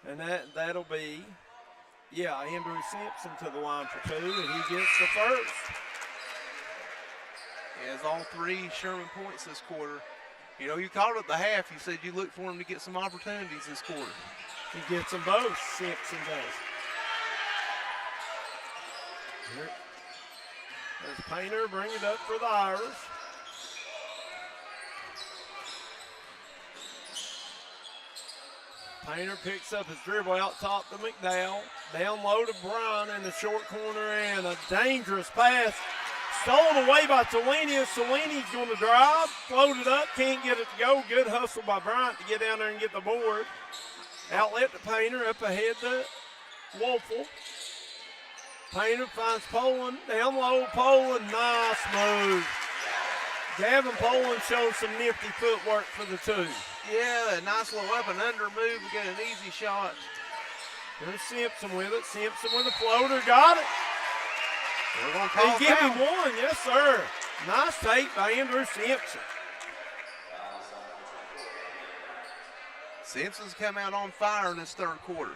And that'll be, Andrew Simpson to the line for 2, and he gets the first. He has all 3 Sherman points this quarter. You know, you called it the half. You said you look for him to get some opportunities this quarter. He gets them both, Simpson does. There's Painter, bring it up for the Irish. Painter picks up his dribble out top to McDowell. Down low to Brown in the short corner, and a dangerous pass. Stolen away by Tellini. Tellini's going to drive, float it up, can't get it to go. Good hustle by Bryant to get down there and get the board. Outlet to Painter, up ahead to Woelfel. Painter finds Poland, down low, Poland, nice move. Gavin Poland shows some nifty footwork for the 2. Yeah, a nice little up and under move to get an easy shot. There's Simpson with it. Simpson with a floater, got it. They're going to call they give him one, yes sir. Nice take by Andrew Simpson. Simpson's come out on fire in this third quarter.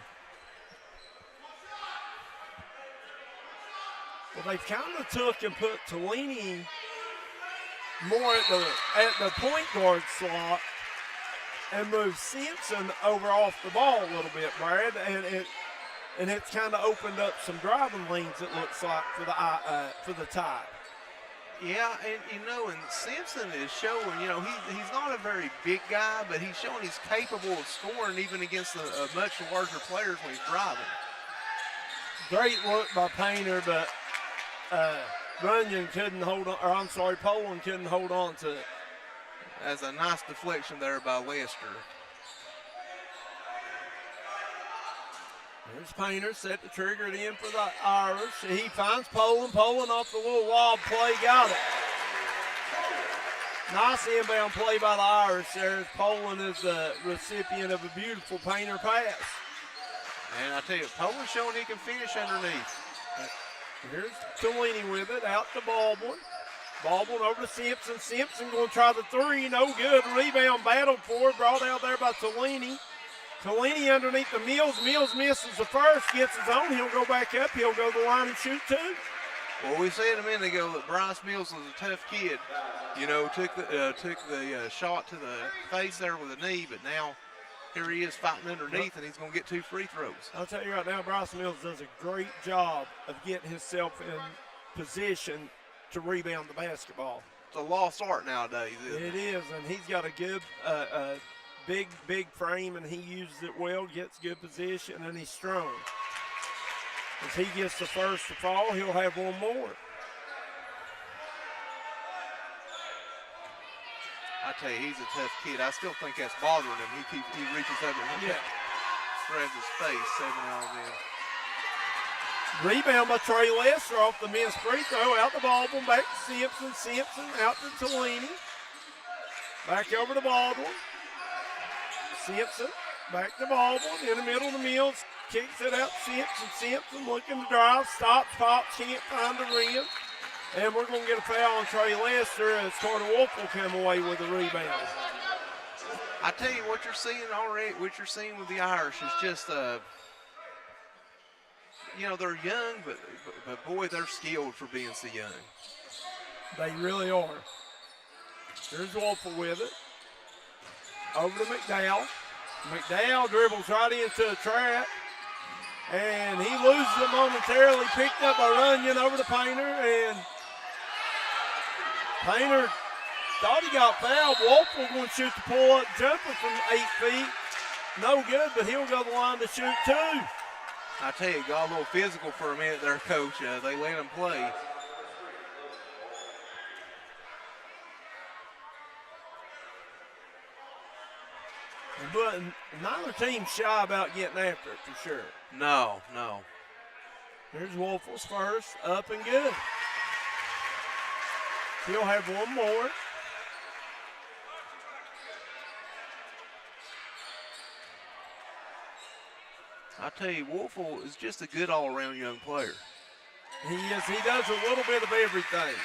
Well, they've kind of took and put Tellini more at the point guard slot and moved Simpson over off the ball a little bit, Brad, and it's kind of opened up some driving lanes, it looks like, for the Tide. Yeah, and Simpson is showing, he's not a very big guy, but he's showing he's capable of scoring even against a much larger players when he's driving. Great look by Painter, but Runyon couldn't hold on, Poland couldn't hold on to it. That's a nice deflection there by Lester. There's Painter, set the trigger it in for the Irish. He finds Poland. Poland off the little wob play, got it. Nice inbound play by the Irish there. Poland is the recipient of a beautiful Painter pass. And I tell you, Poland showing he can finish underneath. Here's Tellini with it, out to Baldwin. Baldwin over to Simpson. Simpson going to try the three, no good. Rebound battle for it, brought out there by Tellini. Tellini underneath the Mills. Mills misses the first, gets his own. He'll go back up. He'll go to the line and shoot two. Well, we said a minute ago that Bryce Mills was a tough kid. Took the shot to the face there with a knee, but now here he is fighting underneath, and he's going to get 2 free throws. I'll tell you right now, Bryce Mills does a great job of getting himself in position to rebound the basketball. It's a lost art nowadays, isn't it? It is, and he's got a good big frame, and he uses it well, gets good position, and he's strong. As he gets the first to fall, he'll have one more. I tell you, he's a tough kid. I still think that's bothering him. He reaches over and grabs his face every now and then. Rebound by Trey Lester off the men's free throw. Out the Baldwin, back to Simpson. Simpson out to Tellini. Back over to Baldwin. Simpson back to Baldwin. In the middle of the Mills. Kicks it out to Simpson. Simpson looking to drive. Stops, pops, can't find the rim. And we're going to get a foul on Trey Lester as Carter Wolf will come away with the rebound. I tell you what you're seeing already, what you're seeing with the Irish is just, they're young, but boy, they're skilled for being so young. They really are. There's Wolfel with it. Over to McDowell. McDowell dribbles right into a trap. And he loses it momentarily. Picked up by Runyon over to Painter. And Painter thought he got fouled. Wolfel going to shoot the pull-up jumper from 8 feet. No good, but he'll go to the line to shoot two. I tell you, got a little physical for a minute there, Coach. They let him play. But neither team's shy about getting after it for sure. No. Here's Wolfel's first, up and good. He'll have one more. I tell you, Wolfel is just a good all-around young player. He is. He does a little bit of everything.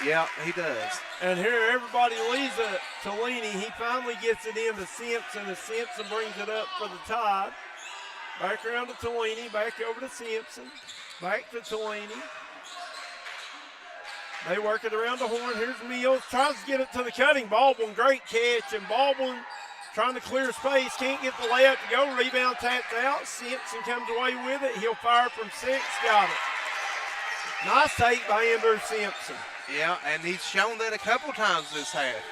Yeah, he does. And here everybody leaves it to Tellini. He finally gets it into Simpson as Simpson brings it up for the Tide. Back around to Tellini, back over to Simpson, back to Tellini. They work it around the horn. Here's Mills, tries to get it to the cutting. Baldwin, great catch, and Baldwin trying to clear space, can't get the layup to go. Rebound tapped out. Simpson comes away with it. He'll fire from 6, got it. Nice take by Andrew Simpson. Yeah, and he's shown that a couple times this half.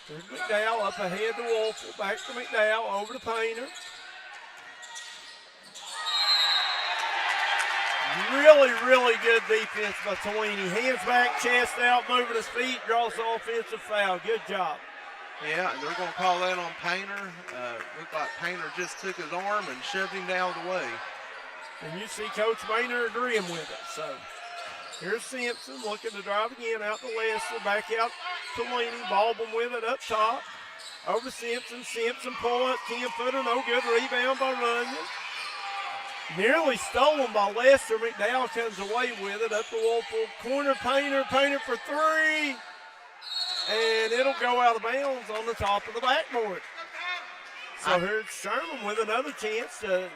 There's McDowell up ahead to Wolfel. Back to McDowell, over to Painter. Really good defense by Tellini. Hands back, chest out, moving his feet, draws the offensive foul. Good job. Yeah, they're going to call that on Painter. Looked like Painter just took his arm and shoved him down the way. And you see Coach Maynard agreeing with it. So here's Simpson looking to drive again out to Lester. Back out to Tellini. Baldwin with it up top. Over to Simpson. Simpson pull up 10-footer. No good. Rebound by Runyon. Nearly stolen by Lester. McDowell comes away with it up to Wolfel. Corner Painter. Painter for 3. And it'll go out of bounds on the top of the backboard. So here's Sherman with another chance to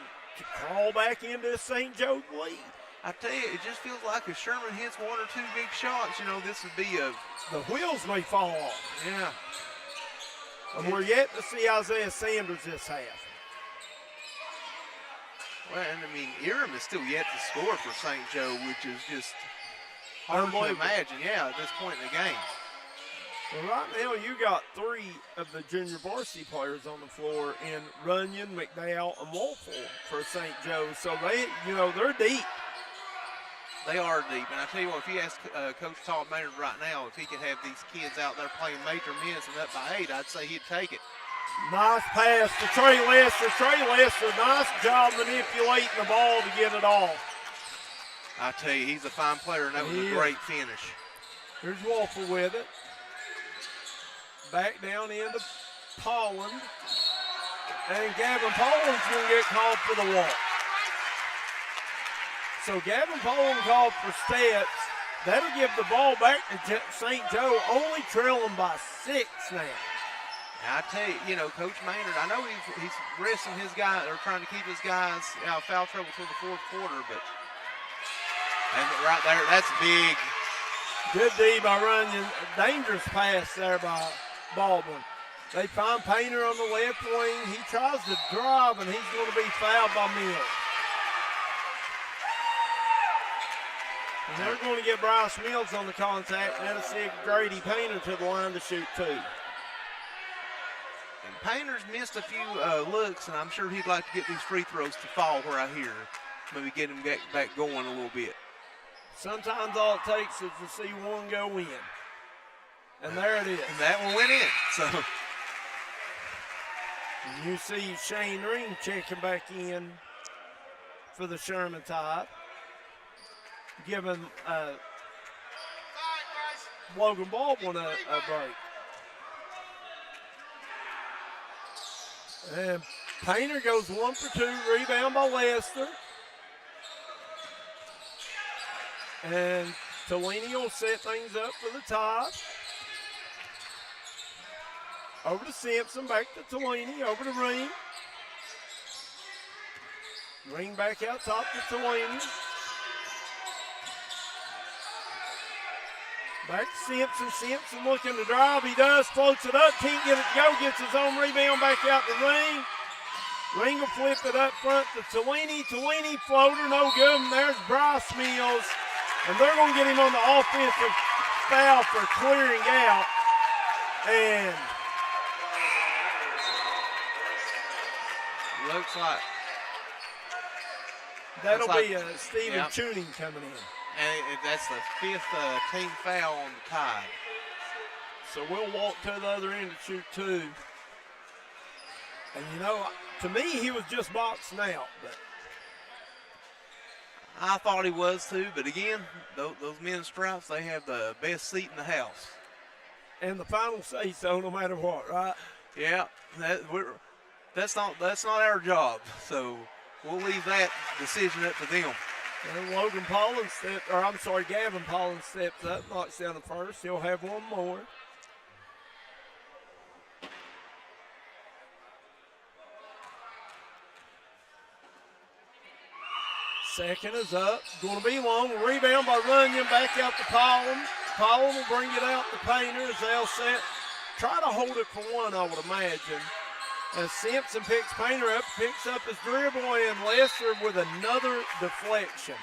crawl back into St. Joe's lead. I tell you, it just feels like if Sherman hits 1 or 2 big shots, this would be a... The wheels may fall off. Yeah. And we're yet to see Isaiah Sanders this half. Well, and Eram is still yet to score for St. Joe, which is just hard to imagine, at this point in the game. Well, right now you got 3 of the junior varsity players on the floor in Runyon, McDowell, and Wolfville for St. Joe. So they're deep. They are deep. And I tell you what, if you ask Coach Todd Maynard right now if he could have these kids out there playing major minutes and up by 8, I'd say he'd take it. Nice pass to Trey Lester. Trey Lester, nice job manipulating the ball to get it off. I tell you, he's a fine player, and that was a great finish. Here's Wolfville with it. Back down into Polland. And Gavin Polland's going to get called for the walk. So Gavin Polland called for steps. That'll give the ball back to St. Joe, only trailing by 6 now. I tell you, Coach Maynard, I know he's resting his guys, or trying to keep his guys out of foul trouble till the 4th quarter, but right there, that's big. Good D by Runyon. Dangerous pass there by Baldwin. They find Painter on the left wing. He tries to drive, and he's going to be fouled by Mills. And they're going to get Bryce Mills on the contact, and that'll see Grady Painter to the line to shoot 2. And Painter's missed a few looks, and I'm sure he'd like to get these free throws to fall where I hear. Maybe get him back going a little bit. Sometimes all it takes is to see one go in. And there it is. And that one went in. So and you see Shane Ring checking back in for the Sherman Tide. Giving Logan Baldwin a break. And Painter goes 1 for 2, rebound by Lester. And Tellini will set things up for the Tide. Over to Simpson, back to Tellini, over to Ring. Ring back out top to Tellini. Back to Simpson. Simpson looking to drive. He does. Floats it up. Can't get it to go. Gets his own rebound back out to Ring. Ring will flip it up front to Tellini. Tellini floater. No good. And there's Bryce Mills. And they're going to get him on the offensive foul for clearing out. And looks like that'll be Stephen Tuning coming in. And that's the 5th team foul on the Tide. So we'll walk to the other end to shoot 2. And to me, he was just boxing out. But I thought he was too, but again, those men in stripes, they have the best seat in the house. And the final say so no matter what, right? Yeah, that's not our job. So we'll leave that decision up to them. And Gavin Polland steps up, knocks down the first. He'll have one more. Second is up. Going to be long. Rebound by Runyon. Back out to Polland. Polland will bring it out to Painter as they'll set. Try to hold it for one, I would imagine. As Simpson picks Painter up, picks up his dribble, and Lester with another deflection.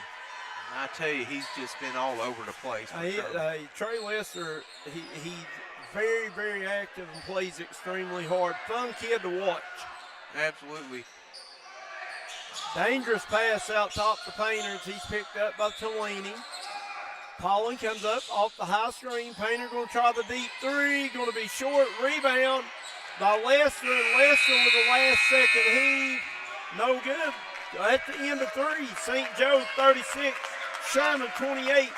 I tell you, he's just been all over the place. Trey Lester, he's very, very active and plays extremely hard. Fun kid to watch. Absolutely. Dangerous pass out top to Painter as he's picked up by Tellini. Polland comes up off the high screen. Painter going to try the deep 3. Going to be short. Rebound by Lester, and Lester with the last second heave. No good. At the end of 3, St. Joe 36, Sherman 28.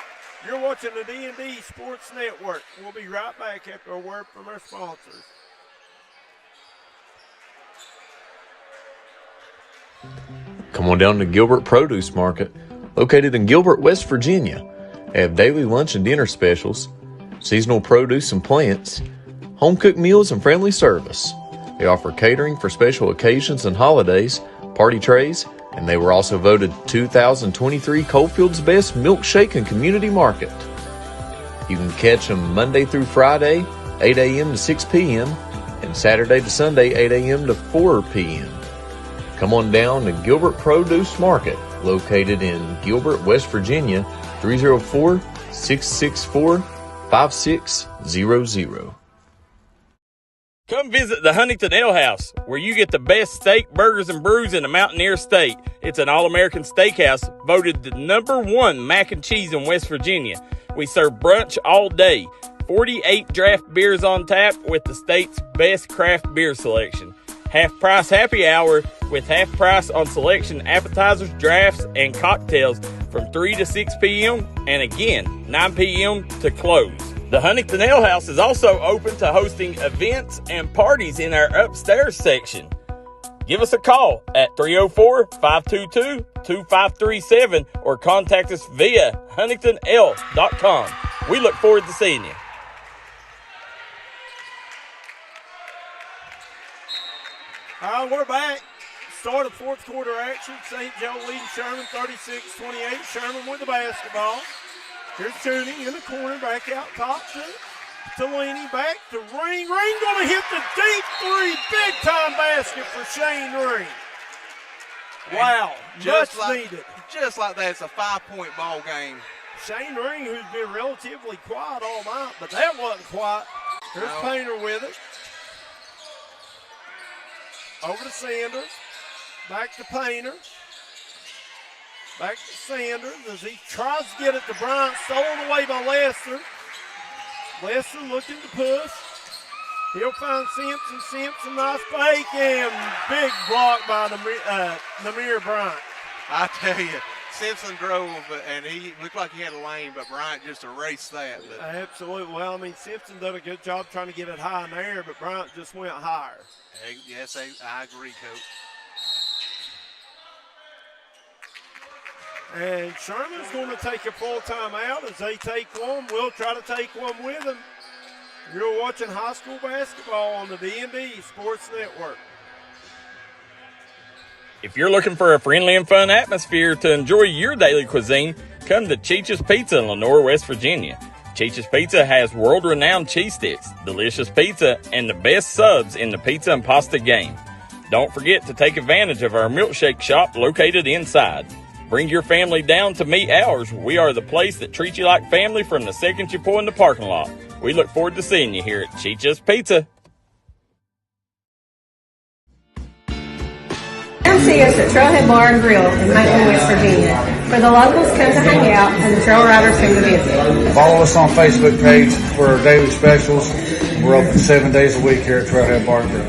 You're watching the D&D Sports Network. We'll be right back after a word from our sponsors. Come on down to Gilbert Produce Market, located in Gilbert, West Virginia. They have daily lunch and dinner specials, seasonal produce and plants, home-cooked meals and friendly service. They offer catering for special occasions and holidays, party trays, and they were also voted 2023 Coalfield's Best Milkshake and Community Market. You can catch them Monday through Friday, 8 a.m. to 6 p.m., and Saturday to Sunday, 8 a.m. to 4 p.m. Come on down to Gilbert Produce Market, located in Gilbert, West Virginia, 304 664-5600. Come visit the Huntington Ale House, where you get the best steak, burgers, and brews in the Mountaineer State. It's an all-American steakhouse, voted the #1 mac and cheese in West Virginia. We serve brunch all day. 48 draft beers on tap with the state's best craft beer selection. Half-price happy hour with half price on selection appetizers, drafts, and cocktails from 3 to 6 p.m. and again, 9 p.m. to close. The Huntington Ale House is also open to hosting events and parties in our upstairs section. Give us a call at 304-522-2537 or contact us via huntingtonl.com. We look forward to seeing you. All right, we're back. Start of fourth quarter action. St. Joe leading Sherman 36-28. Sherman with the basketball. Here's Tooney in the corner, back out top to Tellini, back to Ring. Ring going to hit the deep three, big time basket for Shane Ring. Wow, much needed. Just like that, it's a 5-point ball game. Shane Ring, who's been relatively quiet all night, but that wasn't quiet. Here's Painter with it. Over to Sanders, back to Painter. Back to Sanders as he tries to get it to Bryant. Stolen away by Lester. Lester looking to push. He'll find Simpson. Simpson, nice fake, and big block by Namir Bryant. I tell you, Simpson drove, and he looked like he had a lane, but Bryant just erased that. Absolutely. Well, I mean, Simpson done a good job trying to get it high in the air, but Bryant just went higher. Yes, I agree, Coach. And Sherman's going to take a full time out. As they take one, we'll try to take one with them. You're watching high school basketball on the D&D Sports Network. If you're looking for a friendly and fun atmosphere to enjoy your daily cuisine, come to Cheech's Pizza in Lenore, West Virginia. Cheech's Pizza has world-renowned cheese sticks, delicious pizza, and the best subs in the pizza and pasta game. Don't forget to take advantage of our milkshake shop located inside. Bring your family down to meet ours. We are the place that treats you like family from the second you pull in the parking lot. We look forward to seeing you here at Cheech's Pizza. Come see us at Trailhead Bar and Grill in Huntington, West Virginia, where the locals come to hang out and the trail riders come to visit. Follow us on Facebook page for our daily specials. We're open 7 days a week here at Trailhead Bar and Grill.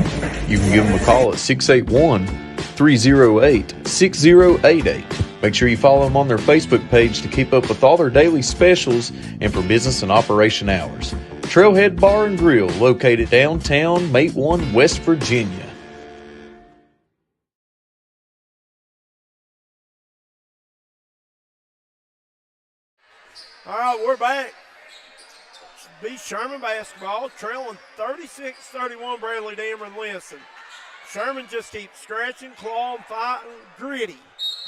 You can give them a call at 681-308-6088. Make sure you follow them on their Facebook page to keep up with all their daily specials and for business and operation hours. Trailhead Bar and Grill, located downtown Matewan, West Virginia. All right, we're back. Be Sherman basketball, trailing 36-31. Bradley Damron listen. Sherman just keeps scratching, clawing, fighting, gritty.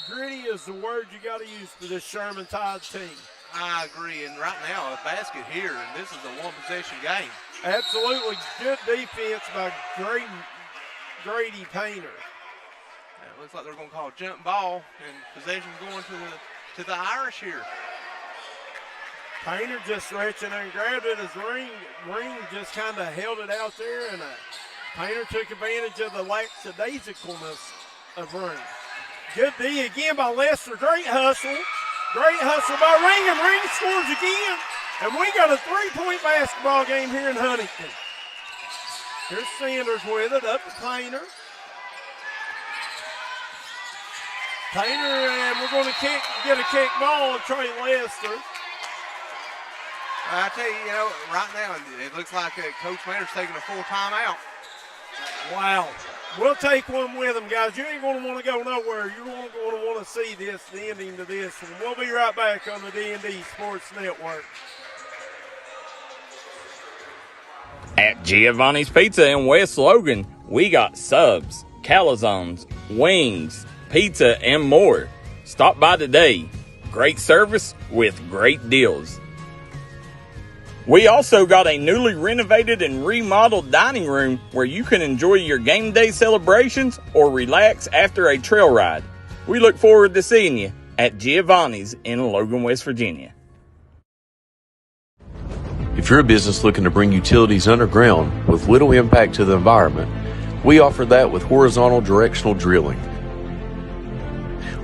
Gritty is the word you got to use for this Sherman Tide team. I agree, and right now a basket here, and this is a one-possession game. Absolutely good defense by Grady Painter. It looks like they're going to call a jump ball, and possession going to the Irish here. Painter just stretching and grabbed it as Ring just kind of held it out there, and Painter took advantage of the lackadaisicalness of Ring. Good D again by Lester. Great hustle. Great hustle by Ring, and Ring scores again. And we got a three-point basketball game here in Huntington. Here's Sanders with it, up to Painter. Painter, and we're going to get a kick ball and Trey Lester. I tell you, right now it looks like Coach Painter's taking a full timeout. Wow. We'll take one with them, guys. You ain't going to want to go nowhere. You're going to want to see the ending to this. And we'll be right back on the D&D Sports Network. At Giovanni's Pizza in West Logan, we got subs, calzones, wings, pizza, and more. Stop by today. Great service with great deals. We also got a newly renovated and remodeled dining room where you can enjoy your game day celebrations or relax after a trail ride. We look forward to seeing you at Giovanni's in Logan, West Virginia. If you're a business looking to bring utilities underground with little impact to the environment, we offer that with horizontal directional drilling.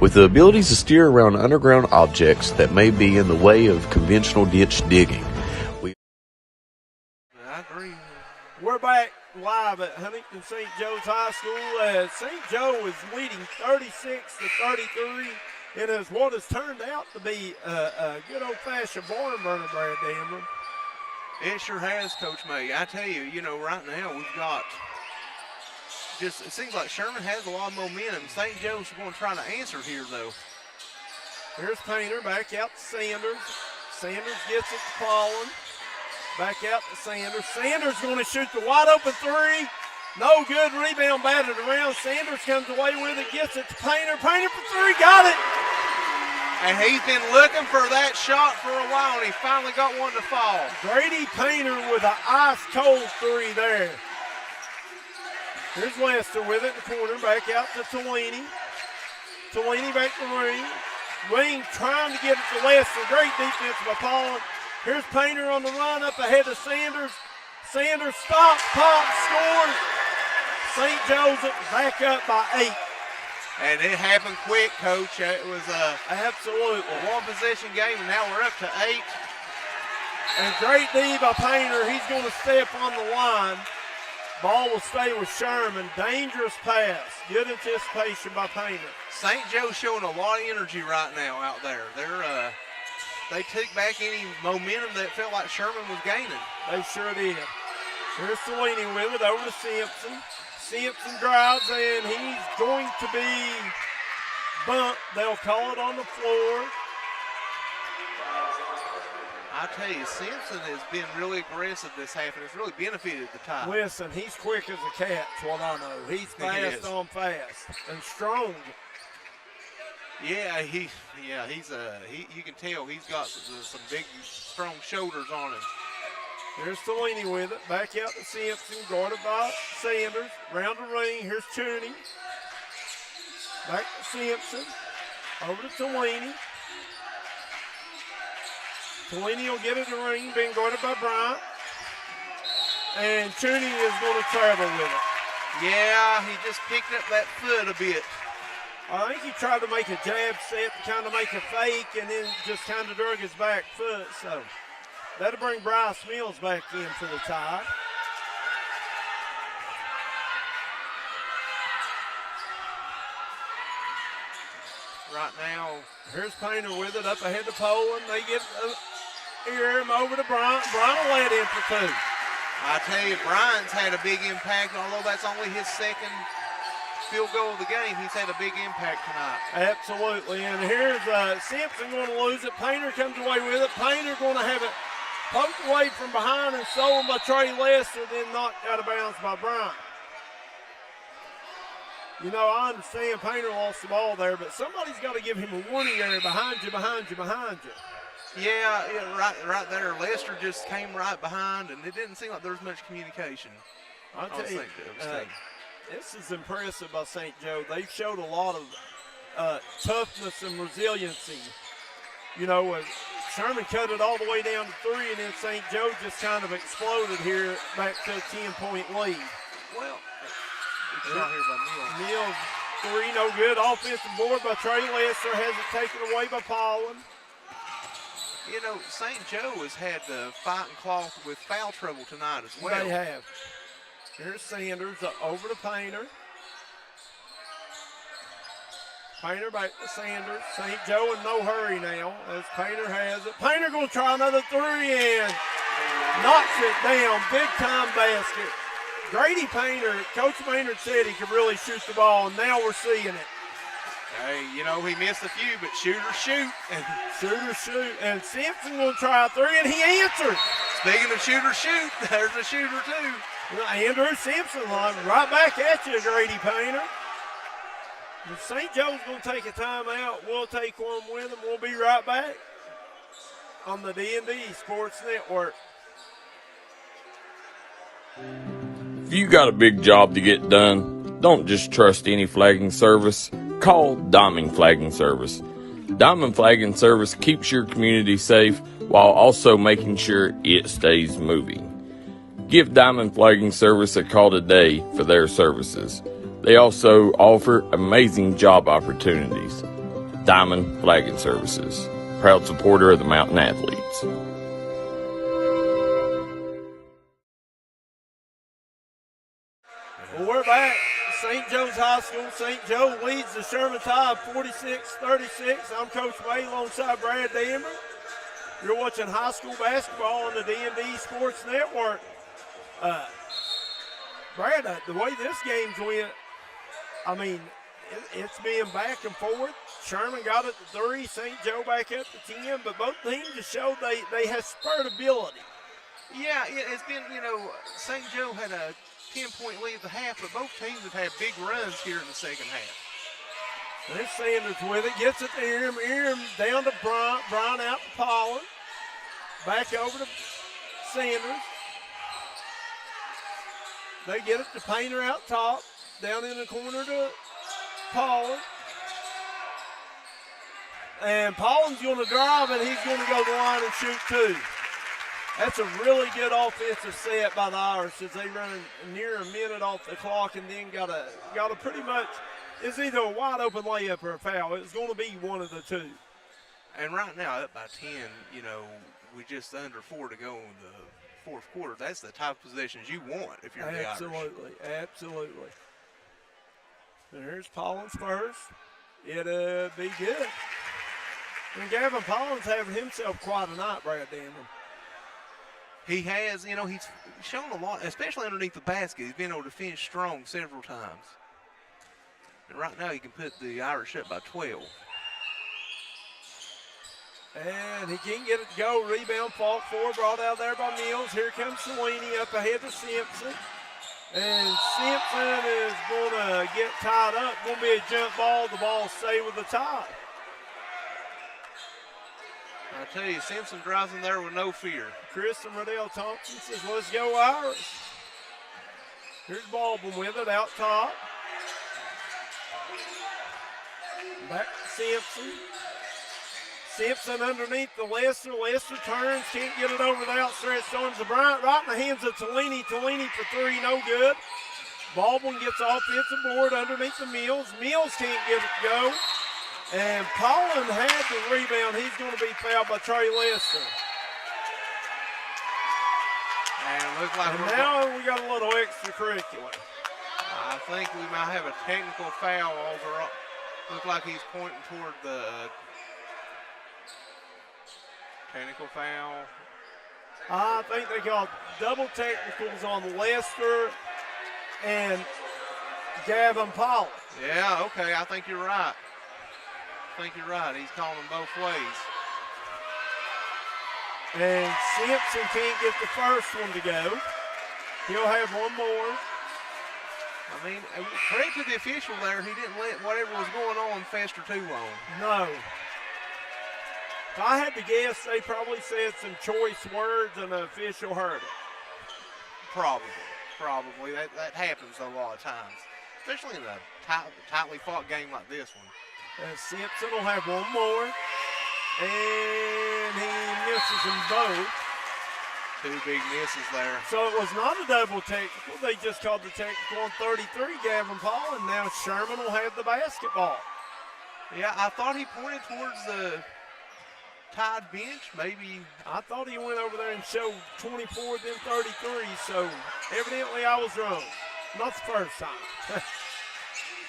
With the ability to steer around underground objects that may be in the way of conventional ditch digging. I agree. We're back live at Huntington St. Joe's High School. St. Joe is leading 36-33. It is what has turned out to be a good old-fashioned barn burner, Brad Damron. It sure has, Coach May. I tell you, right now we've got it seems like Sherman has a lot of momentum. St. Joe's going to try to answer here, though. Here's Painter back out to Sanders. Sanders gets it to Paulin. Back out to Sanders. Sanders going to shoot the wide open three. No good. Rebound batted around. Sanders comes away with it. Gets it to Painter. Painter for three. Got it. And he's been looking for that shot for a while, and he finally got one to fall. Grady Painter with an ice-cold three there. Here's Lester with it in the corner. Back out to Tolini. Tolini back to Ring. Ring trying to get it to Lester. Great defense by Paulin. Here's Painter on the run up ahead of Sanders. Sanders stops, pops, scores. St. Joseph back up by 8. And it happened quick, Coach. It was absolutely a one-possession game, and now we're up to 8. And great D by Painter. He's going to step on the line. Ball will stay with Sherman. Dangerous pass. Good anticipation by Painter. St. Joe's showing a lot of energy right now out there. They took back any momentum that felt like Sherman was gaining. They sure did. Here's Tolini with it over to Simpson. Simpson drives and he's going to be bumped. They'll call it on the floor. I tell you, Simpson has been really aggressive this half, and it's really benefited the Tide. Listen, he's quick as a cat, that's what I know. He's fast on fast and strong. Yeah, you can tell he's got some big, strong shoulders on him. There's Tolini with it. Back out to Simpson, guarded by Sanders. Round the ring, here's Tooney. Back to Simpson. Over to Tolini. Tolini will get it to the ring, being guarded by Bryant. And Tooney is going to travel with it. Yeah, he just picked up that foot a bit. I think he tried to make a jab set to kind of make a fake and then just kind of drug his back foot. So that'll bring Bryce Mills back in for the Tide. Right now, here's Painter with it up ahead to Poland. They get him over to Bryant. Bryant will let in for 2. I tell you, Bryant's had a big impact, although that's only his second field goal of the game. He's had a big impact tonight. Absolutely. And here's Simpson going to lose it. Painter comes away with it. Painter going to have it poked away from behind and stolen by Trey Lester, then knocked out of bounds by Bryant. I understand Painter lost the ball there, but somebody's got to give him a warning area behind you. Yeah, right there. Lester just came right behind, and it didn't seem like there was much communication. I'll tell you, this is impressive by St. Joe. They've showed a lot of toughness and resiliency. Sherman cut it all the way down to 3, and then St. Joe just kind of exploded here back to a 10-point lead. Well, it's shot here by Mills. Mills, 3, no good. Offensive board by Trey Lester, has it taken away by Paulin. St. Joe has had to fight and claw with foul trouble tonight as well. They have. Here's Sanders over to Painter. Painter back to Sanders. St. Joe in no hurry now as Painter has it. Painter going to try another 3 and knocks it down. Big time basket. Grady Painter, Coach Maynard said he could really shoot the ball, and now we're seeing it. Hey, he missed a few, but shooters shoot. Shooters shoot. And Simpson going to try a 3, and he answered. Speaking of shooters shoot, there's a shooter too. Andrew Simpson right back at you, Grady Painter. St. Joe's going to take a timeout. We'll take one with them. We'll be right back on the D&D Sports Network. If you got a big job to get done, don't just trust any flagging service. Call Diamond Flagging Service. Diamond Flagging Service keeps your community safe while also making sure it stays moving. Give Diamond Flagging Service a call today for their services. They also offer amazing job opportunities. Diamond Flagging Services, proud supporter of the Mountain Athletes. Well, we're back. St. Joe's High School. St. Joe leads the Sherman Tide 46-36. I'm Coach May alongside Brad Damron. You're watching high school basketball on the D&D Sports Network. Brad, the way this game's went, I mean, it's been back and forth. Sherman got it to 3, St. Joe back up to 10, but both teams just showed they have spurt ability. Yeah, it's been, St. Joe had a 10-point lead at the half, but both teams have had big runs here in the second half. There's Sanders with it, gets it to Aram. Aram down to Bryant. Bryant out to Pollen. Back over to Sanders. They get it to Painter out top. Down in the corner to Pollen. And Pollen's going to drive, and he's going to go to the line and shoot 2. That's a really good offensive set by the Irish as they run near a minute off the clock and then got a pretty much, it's either a wide open layup or a foul. It's going to be one of the two. And right now, up by 10, we just under 4 to go in the fourth quarter. That's the type of possessions you want if you're the Irish. Absolutely. And here's Pollen's first. It'll be good. And Gavin Pollen's having himself quite a night, Brad Damron. He has, he's shown a lot, especially underneath the basket. He's been able to finish strong several times. And right now he can put the Irish up by 12. And he can't get it to go. Rebound, fought for, brought out there by Mills. Here comes Salini up ahead to Simpson. And Simpson is going to get tied up. Going to be a jump ball. The ball stay with the Tide. I tell you, Simpson drives in there with no fear. Chris and Riddell Thompson says, let's go Irish. Here's Baldwin with it out top. Back to Simpson. Simpson underneath the Lester. Lester turns, can't get it over the outstretched arms of Bryant. Right in the hands of Tellini. Tellini for 3, no good. Baldwin gets offensive board underneath the Mills. Mills can't get it to go. And Pollen had the rebound. He's going to be fouled by Trey Lester. And looks like now we got a little extracurricular. I think we might have a technical foul overall. Looks like he's pointing toward the technical foul. I think they called double technicals on Lester and Gavin Pollen. Yeah, okay, I think you're right. He's calling them both ways. And Simpson can't get the first one to go. He'll have one more. I mean, credit to the official there. He didn't let whatever was going on fester too long. No. If I had to guess, they probably said some choice words and the official heard it. Probably. That happens a lot of times, especially in a tightly fought game like this one. Simpson will have one more, and he misses them both. 2 big misses there. So it was not a double technical. They just called the technical on 33, Gavin Paul, and now Sherman will have the basketball. Yeah, I thought he pointed towards the Tide bench. Maybe I thought he went over there and showed 24, then 33, so evidently I was wrong. Not the first time.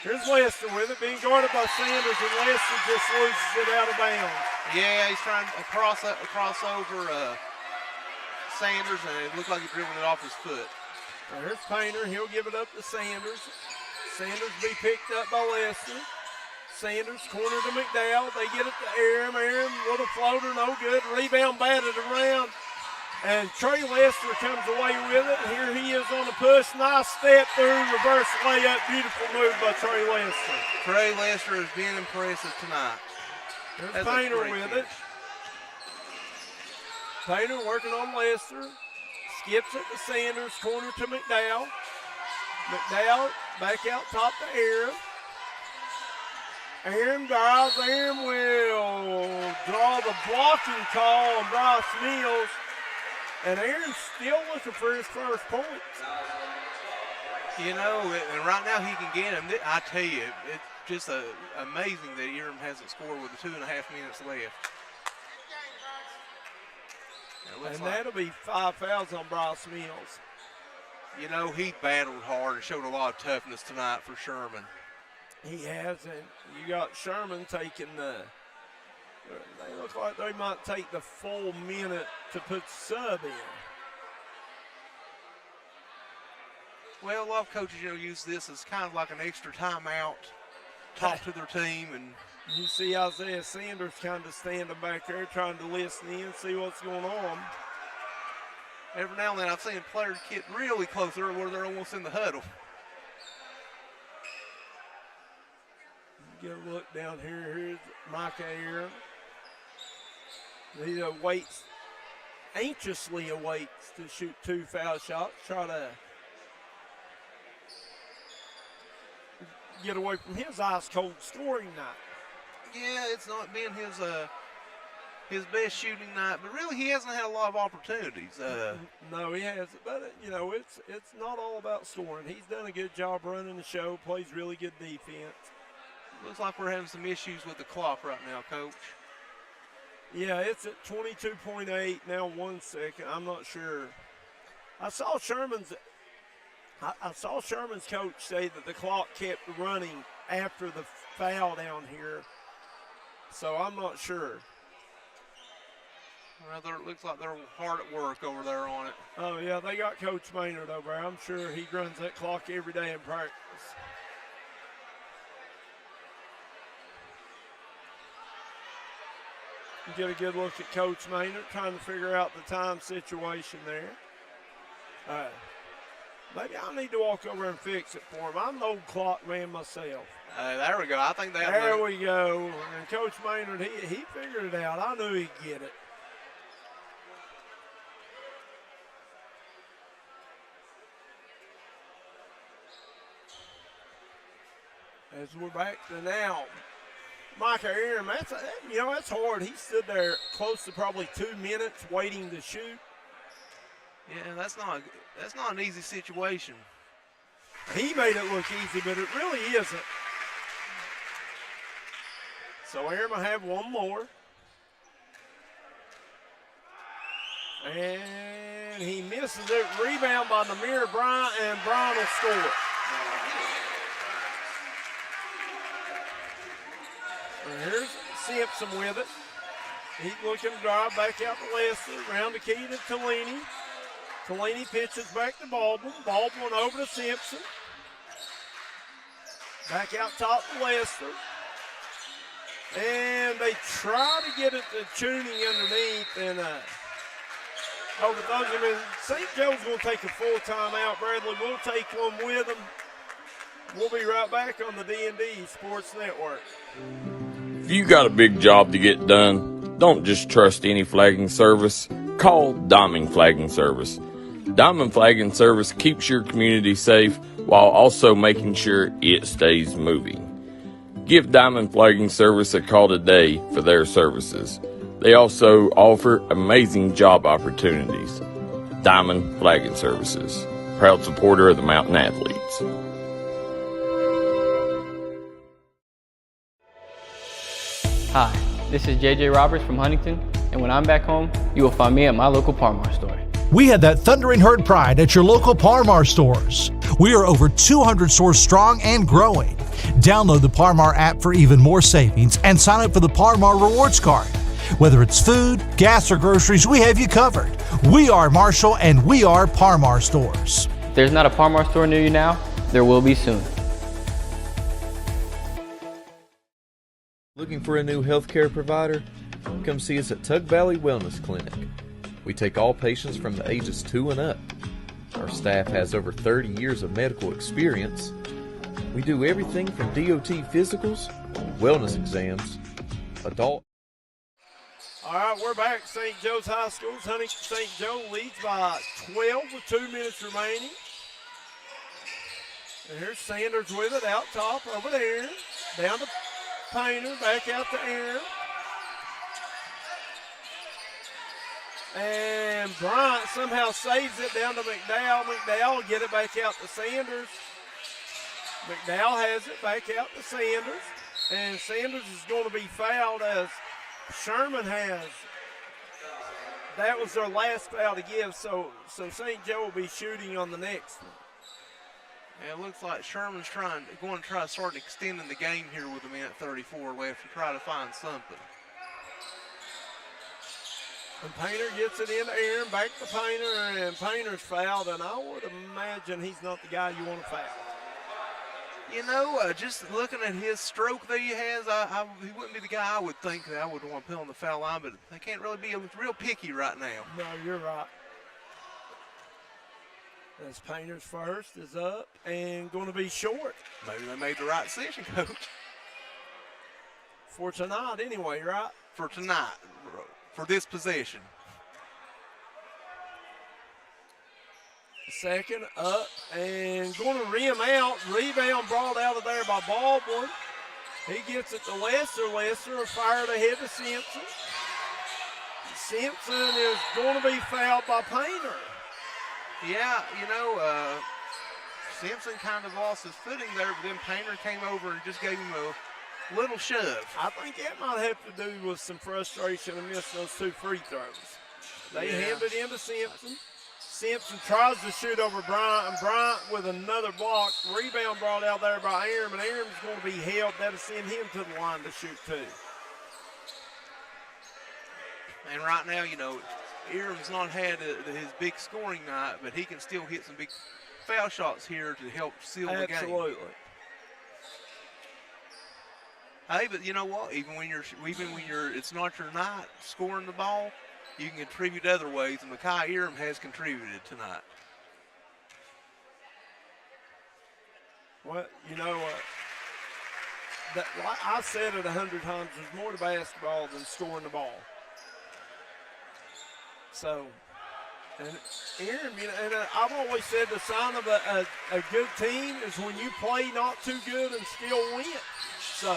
Here's Lester with it, being guarded by Sanders, and Lester just loses it out of bounds. Yeah, he's trying to cross over Sanders, and it looked like he dribbled it off his foot. There's Painter. He'll give it up to Sanders. Sanders be picked up by Lester. Sanders corner to McDowell. They get it to Aram. Aram with a floater, no good. Rebound batted around. And Trey Lester comes away with it. Here he is on the push. Nice step through, reverse layup. Beautiful move by Trey Lester. Trey Lester has been impressive tonight. There's Painter with it. Painter working on Lester. Skips it to Sanders. Corner to McDowell. McDowell back out top to Aram. Aaron drives. Aaron will draw the blocking call on Bryce Mills. And Aaron's still looking for his first points. You know, and right now he can get them. I tell you, it's just amazing that Aaron hasn't scored with 2.5 minutes left. And that'll be 5 fouls on Bryce Mills. You know, he battled hard and showed a lot of toughness tonight for Sherman. He has, and you got Sherman taking they look like they might take the full minute to put sub in. Well, a lot of coaches, use this as kind of like an extra timeout, talk to their team. And you see Isaiah Sanders kind of standing back there trying to listen in, see what's going on. Every now and then I've seen players get really close there where they're almost in the huddle. Get a look down here. Here's Micah Aaron. He anxiously awaits to shoot 2 foul shots, try to get away from his ice-cold scoring night. Yeah, it's not been his best shooting night, but really he hasn't had a lot of opportunities. No, he hasn't. But, it's not all about scoring. He's done a good job running the show, plays really good defense. Looks like we're having some issues with the clock right now, Coach. Yeah, it's at 22.8, now 1 second. I'm not sure. I saw Sherman's coach say that the clock kept running after the foul down here. So I'm not sure. Well, it looks like they're hard at work over there on it. Oh, yeah, they got Coach Maynard over there. I'm sure he runs that clock every day in practice. Get a good look at Coach Maynard, trying to figure out the time situation there. Maybe I need to walk over and fix it for him. I'm an old clock man myself. There we go. I think that. There we go. And Coach Maynard, he figured it out. I knew he'd get it. As we're back to now. Micah Aaron, that's hard. He stood there close to probably 2 minutes waiting to shoot. Yeah, that's not an easy situation. He made it look easy, but it really isn't. So Aaron will have one more. And he misses it. Rebound by Namir Bryant, and Bryant will score. And here's Simpson with it. He's looking to drive back out to Lester. Around the key to Tellini. Tellini pitches back to Baldwin. Baldwin over to Simpson. Back out top to Lester. And they try to get it to Chooney underneath. And overthrows him. And St. Joe's going to take a full timeout. Bradley will take one with them. We'll be right back on the D&D Sports Network. If you got a big job to get done, don't just trust any flagging service. Call Diamond Flagging Service. Diamond Flagging Service keeps your community safe while also making sure it stays moving. Give Diamond Flagging Service a call today for their services. They also offer amazing job opportunities. Diamond Flagging Services, proud supporter of the Mountain Athletes. Hi, this is JJ Roberts from Huntington, and when I'm back home, you will find me at my local Par-Mar store. We had that thundering herd pride at your local Par-Mar stores. We are over 200 stores strong and growing. Download the Par-Mar app for even more savings and sign up for the Par-Mar Rewards Card. Whether it's food, gas, or groceries, we have you covered. We are Marshall, and we are Par-Mar stores. If there's not a Par-Mar store near you now, there will be soon. Looking for a new healthcare provider? Come see us at Tug Valley Wellness Clinic. We take all patients from the ages 2 and up. Our staff has over 30 years of medical experience. We do everything from DOT physicals, wellness exams, adult. All right, we're back at St. Joe's High School. Huntington St. Joe leads by 12 with 2 minutes remaining. And here's Sanders with it out top over there. Down to Painter, back out to Aaron. And Bryant somehow saves it down to McDowell. McDowell will get it back out to Sanders. McDowell has it back out to Sanders. And Sanders is going to be fouled as Sherman has. That was their last foul to give, so St. Joe will be shooting on the next one. Yeah, it looks like Sherman's going to try to start extending the game here with a minute 34 left to try to find something. And Painter gets it in Aaron, back to Painter, and Painter's fouled, and I would imagine he's not the guy you want to foul. You know, just looking at his stroke that he has, he wouldn't be the guy I would think that I would want to put on the foul line, but they can't really be real picky right now. No, you're right. As Painter's first is up and going to be short. Maybe they made the right decision, Coach. For tonight anyway, right? For tonight, for this possession. Second up and going to rim out. Rebound brought out of there by Baldwin. He gets it to Lester. Lester fired ahead to Simpson. Simpson is going to be fouled by Painter. Yeah, you know, Simpson kind of lost his footing there, but then Painter came over and just gave him a little shove. I think that might have to do with some frustration and missing those 2 free throws. They hand it into Simpson. Simpson tries to shoot over Bryant, and Bryant with another block. Rebound brought out there by Aaron, and Aaron's going to be held. That'll send him to the line to shoot too. And right now, you know, Aaron's not had his big scoring night, but he can still hit some big foul shots here to help seal the game. Absolutely. Hey, but you know what? Even when you're it's not your night scoring the ball, you can contribute other ways, and Mekhi Eram has contributed tonight. Well, you know, like I said it 100 times, there's more to basketball than scoring the ball. So, and Aaron, you know, and I've always said the sign of a good team is when you play not too good and still win. So,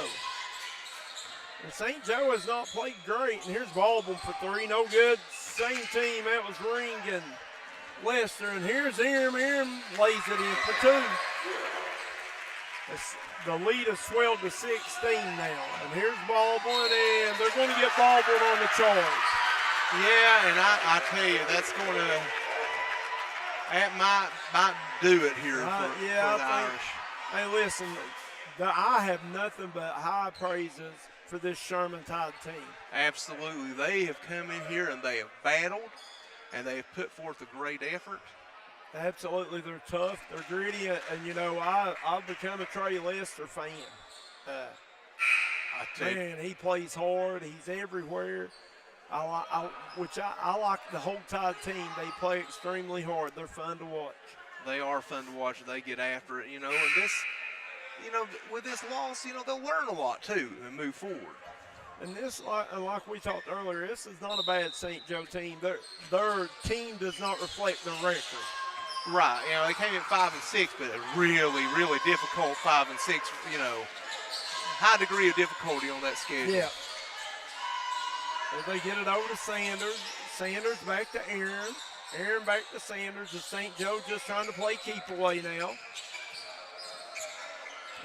and St. Joe has not played great, and here's Baldwin for 3, no good. Same team, that was Ring and Lester, and here's Aaron. Aaron lays it in for 2. The lead has swelled to 16 now, and here's Baldwin, and they're going to get Baldwin on the charge. Yeah, and I tell you, that's going to, that might do it here for the Irish. Hey, listen, I have nothing but high praises for this Sherman Tide team. Absolutely. They have come in here and they have battled, and they have put forth a great effort. Absolutely. They're tough. They're gritty. And you know, I've become a Trey Lester fan. Man, he plays hard. He's everywhere. I like the whole Tide team. They play extremely hard. They're fun to watch. They are fun to watch. They get after it, you know. And this, you know, with this loss, you know, they'll learn a lot too and move forward. And this, like we talked earlier, this is not a bad St. Joe team. Their team does not reflect their record. Right. You know, they came in 5-6, but a really, really difficult 5-6. You know, high degree of difficulty on that schedule. Yeah. As they get it over to Sanders. Sanders back to Aaron. Aaron back to Sanders. And St. Joe just trying to play keep away now.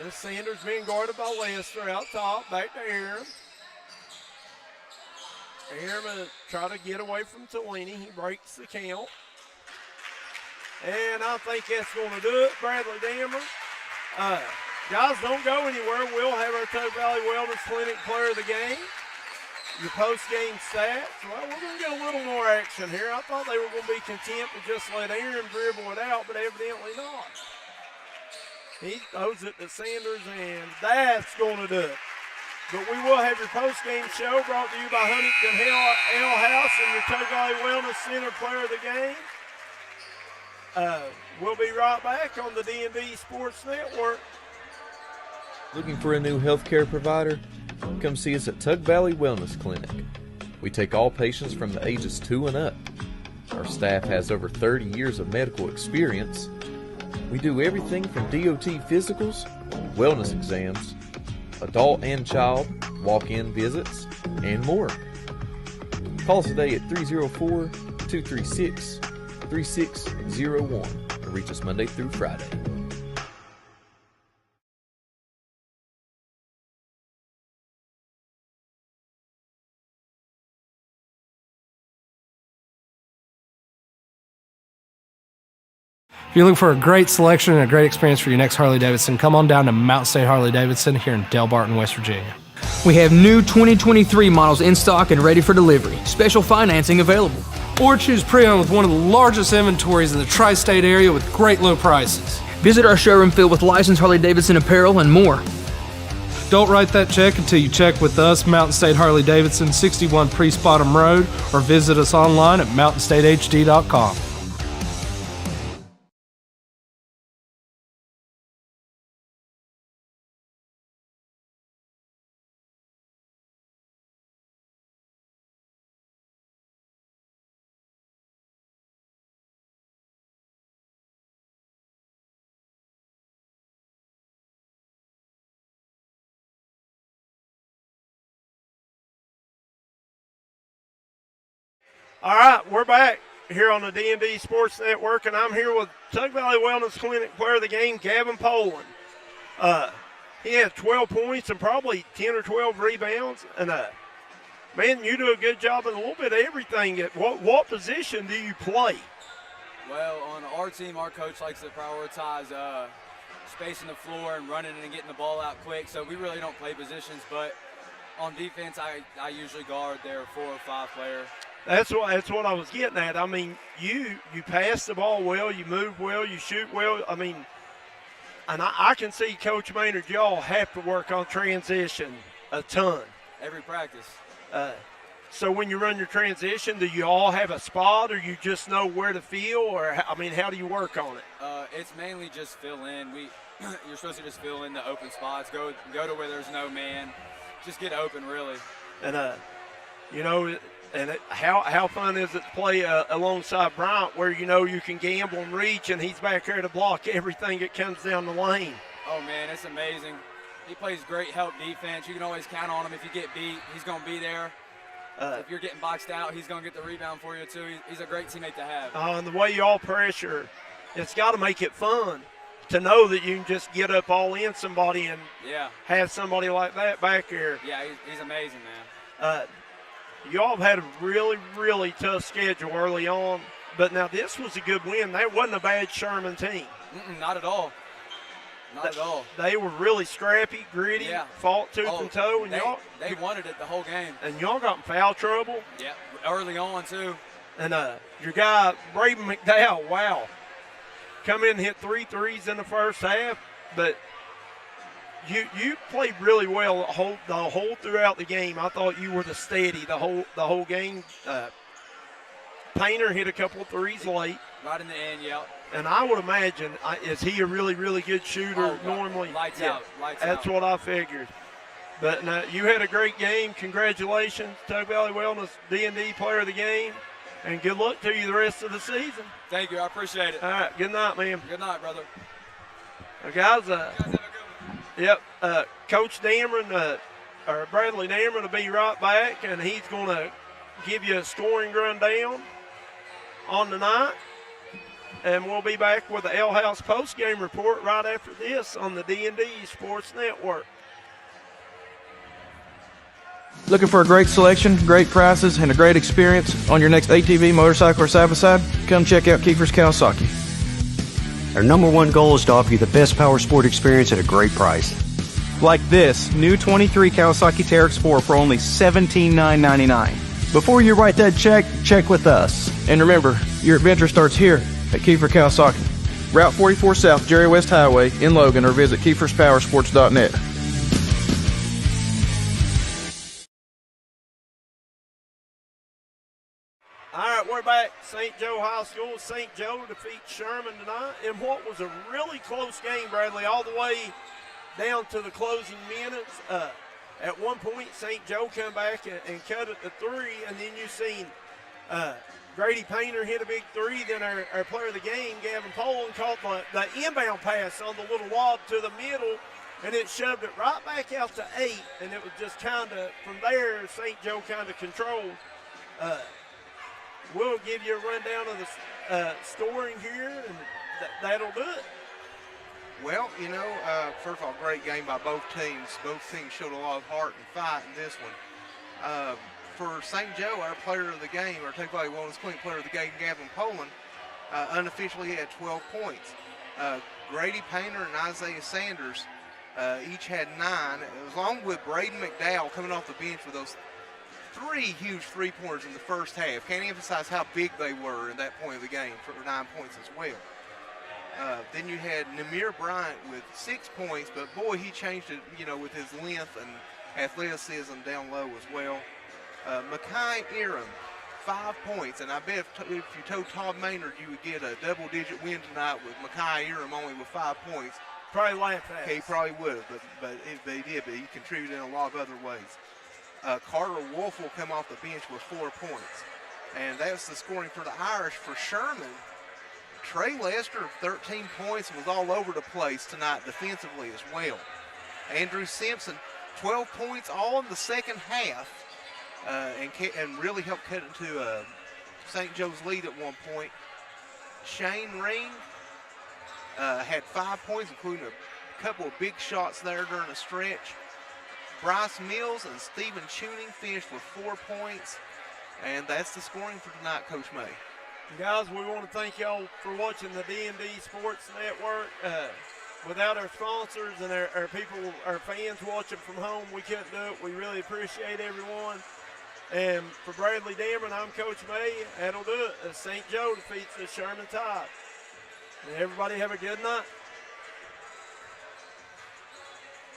And Sanders being guarded by Lester out top. Back to Aaron. Aaron try to get away from Tellini. He breaks the count. And I think that's going to do it. Bradley Damron. Guys, don't go anywhere. We'll have our Tug Valley Wellness Clinic player of the game. Your post-game stats. Well, we're going to get a little more action here. I thought they were going to be content to just let Aaron dribble it out, but evidently not. He throws it to Sanders, and that's going to do it. But we will have your post-game show brought to you by Huntington Ale House and your Tug Valley Wellness Center player of the game. We'll be right back on the D&D Sports Network. Looking for a new healthcare provider? Come see us at Tug Valley Wellness Clinic. We take all patients from the ages 2 and up. Our staff has over 30 years of medical experience. We do everything from DOT physicals, wellness exams, adult and child, walk-in visits, and more. Call us today at 304-236-3601 or reach us Monday through Friday. If you're looking for a great selection and a great experience for your next Harley-Davidson, come on down to Mountain State Harley-Davidson here in Del Barton, West Virginia. We have new 2023 models in stock and ready for delivery. Special financing available. Or choose pre-owned with one of the largest inventories in the tri-state area with great low prices. Visit our showroom filled with licensed Harley-Davidson apparel and more. Don't write that check until you check with us, Mountain State Harley-Davidson, 61 Priest Bottom Road, or visit us online at mountainstatehd.com. All right, we're back here on the D&D Sports Network, and I'm here with Tug Valley Wellness Clinic player of the game, Gavin Poland. He had 12 points and probably 10 or 12 rebounds. And, man, you do a good job of a little bit of everything. What position do you play? Well, on our team, our coach likes to prioritize spacing the floor and running and getting the ball out quick, so we really don't play positions. But on defense, I usually guard their 4 or 5 player. That's what I was getting at. I mean, you pass the ball well, you move well, you shoot well. I mean, and I can see Coach Maynard, y'all have to work on transition a ton. Every practice. So when you run your transition, do you all have a spot, or you just know where to feel, or I mean, how do you work on it? It's mainly just fill in. You're supposed to just fill in the open spots, go to where there's no man, just get open really. And you know. And how fun is it to play alongside Bryant, where you know you can gamble and reach, and he's back there to block everything that comes down the lane? Oh, man, it's amazing. He plays great help defense. You can always count on him. If you get beat, he's going to be there. If you're getting boxed out, he's going to get the rebound for you, too. He's a great teammate to have. And the way you all pressure, it's got to make it fun to know that you can just get up all in somebody and have somebody like that back there. Yeah, he's amazing, man. Y'all have had a really, really tough schedule early on, but now this was a good win. That wasn't a bad Sherman team. Not at all. Not at all. They were really scrappy, gritty, fought tooth and toe. And they wanted it the whole game. And y'all got in foul trouble. Yeah, early on, too. And your guy, Braden McDowell, wow, come in and hit 3 threes in the first half, but You played really well the whole throughout the game. I thought you were the steady the whole game. Painter hit a couple of threes late. Right in the end, yeah. And I would imagine, is he a really, really good shooter normally? Lights out. That's what I figured. But you had a great game. Congratulations, Tug Valley Wellness D&D player of the game. And good luck to you the rest of the season. Thank you. I appreciate it. All right. Good night, man. Good night, brother. Guys, Coach Damron, or Bradley Damron will be right back, and he's going to give you a scoring rundown on the night. And we'll be back with the L House post-game report right after this on the D&D Sports Network. Looking for a great selection, great prices, and a great experience on your next ATV, motorcycle, or side-by-side? Come check out Kiefer's Kawasaki. Our number one goal is to offer you the best power sport experience at a great price. Like this new 23 Kawasaki Teryx 4 for only $17,999. Before you write that check with us. And remember, your adventure starts here at Kiefer Kawasaki. Route 44 South, Jerry West Highway in Logan, or visit KiefersPowersports.net. All right, we're back. St. Joe High School. St. Joe defeats Sherman tonight in what was a really close game, Bradley, all the way down to the closing minutes. At one point, St. Joe come back and cut it to 3, and then you seen Grady Painter hit a big 3. Then our player of the game, Gavin Poland, caught the inbound pass on the little lob to the middle, and it shoved it right back out to 8, and it was just kind of, from there, St. Joe kind of controlled. We'll give you a rundown of the scoring here, and that'll do it. Well, you know, first of all, great game by both teams. Both teams showed a lot of heart and fight in this one. For St. Joe, our player of the game, our Tug Valley Wellness Clinic player of the game, Gavin Poland, unofficially had 12 points. Grady Painter and Isaiah Sanders each had 9, along with Braden McDowell coming off the bench with those 3 huge three-pointers in the first half. Can't emphasize how big they were in that point of the game for 9 points as well. Then you had Namir Bryant with 6 points, but boy, he changed it, you know, with his length and athleticism down low as well. Mackay Iram, 5 points, and I bet if you told Todd Maynard you would get a double-digit win tonight with Mackay Iram only with 5 points, probably laughed at He probably would have, but he did, but he contributed in a lot of other ways. Carter Wolf will come off the bench with 4 points, and that's the scoring for the Irish. For Sherman, Trey Lester, 13 points, and was all over the place tonight defensively as well. Andrew Simpson, 12 points, all in the second half, and really helped cut into St. Joe's lead at one point. Shane Ring had 5 points, including a couple of big shots there during the stretch. Bryce Mills and Stephen Tuning finished with 4 points, and that's the scoring for tonight, Coach May. Guys, we want to thank y'all for watching the D&D Sports Network. Without our sponsors and our people, our fans watching from home, we couldn't do it. We really appreciate everyone. And for Bradley Damron, I'm Coach May. That'll do it as St. Joe defeats the Sherman Tide. And everybody have a good night.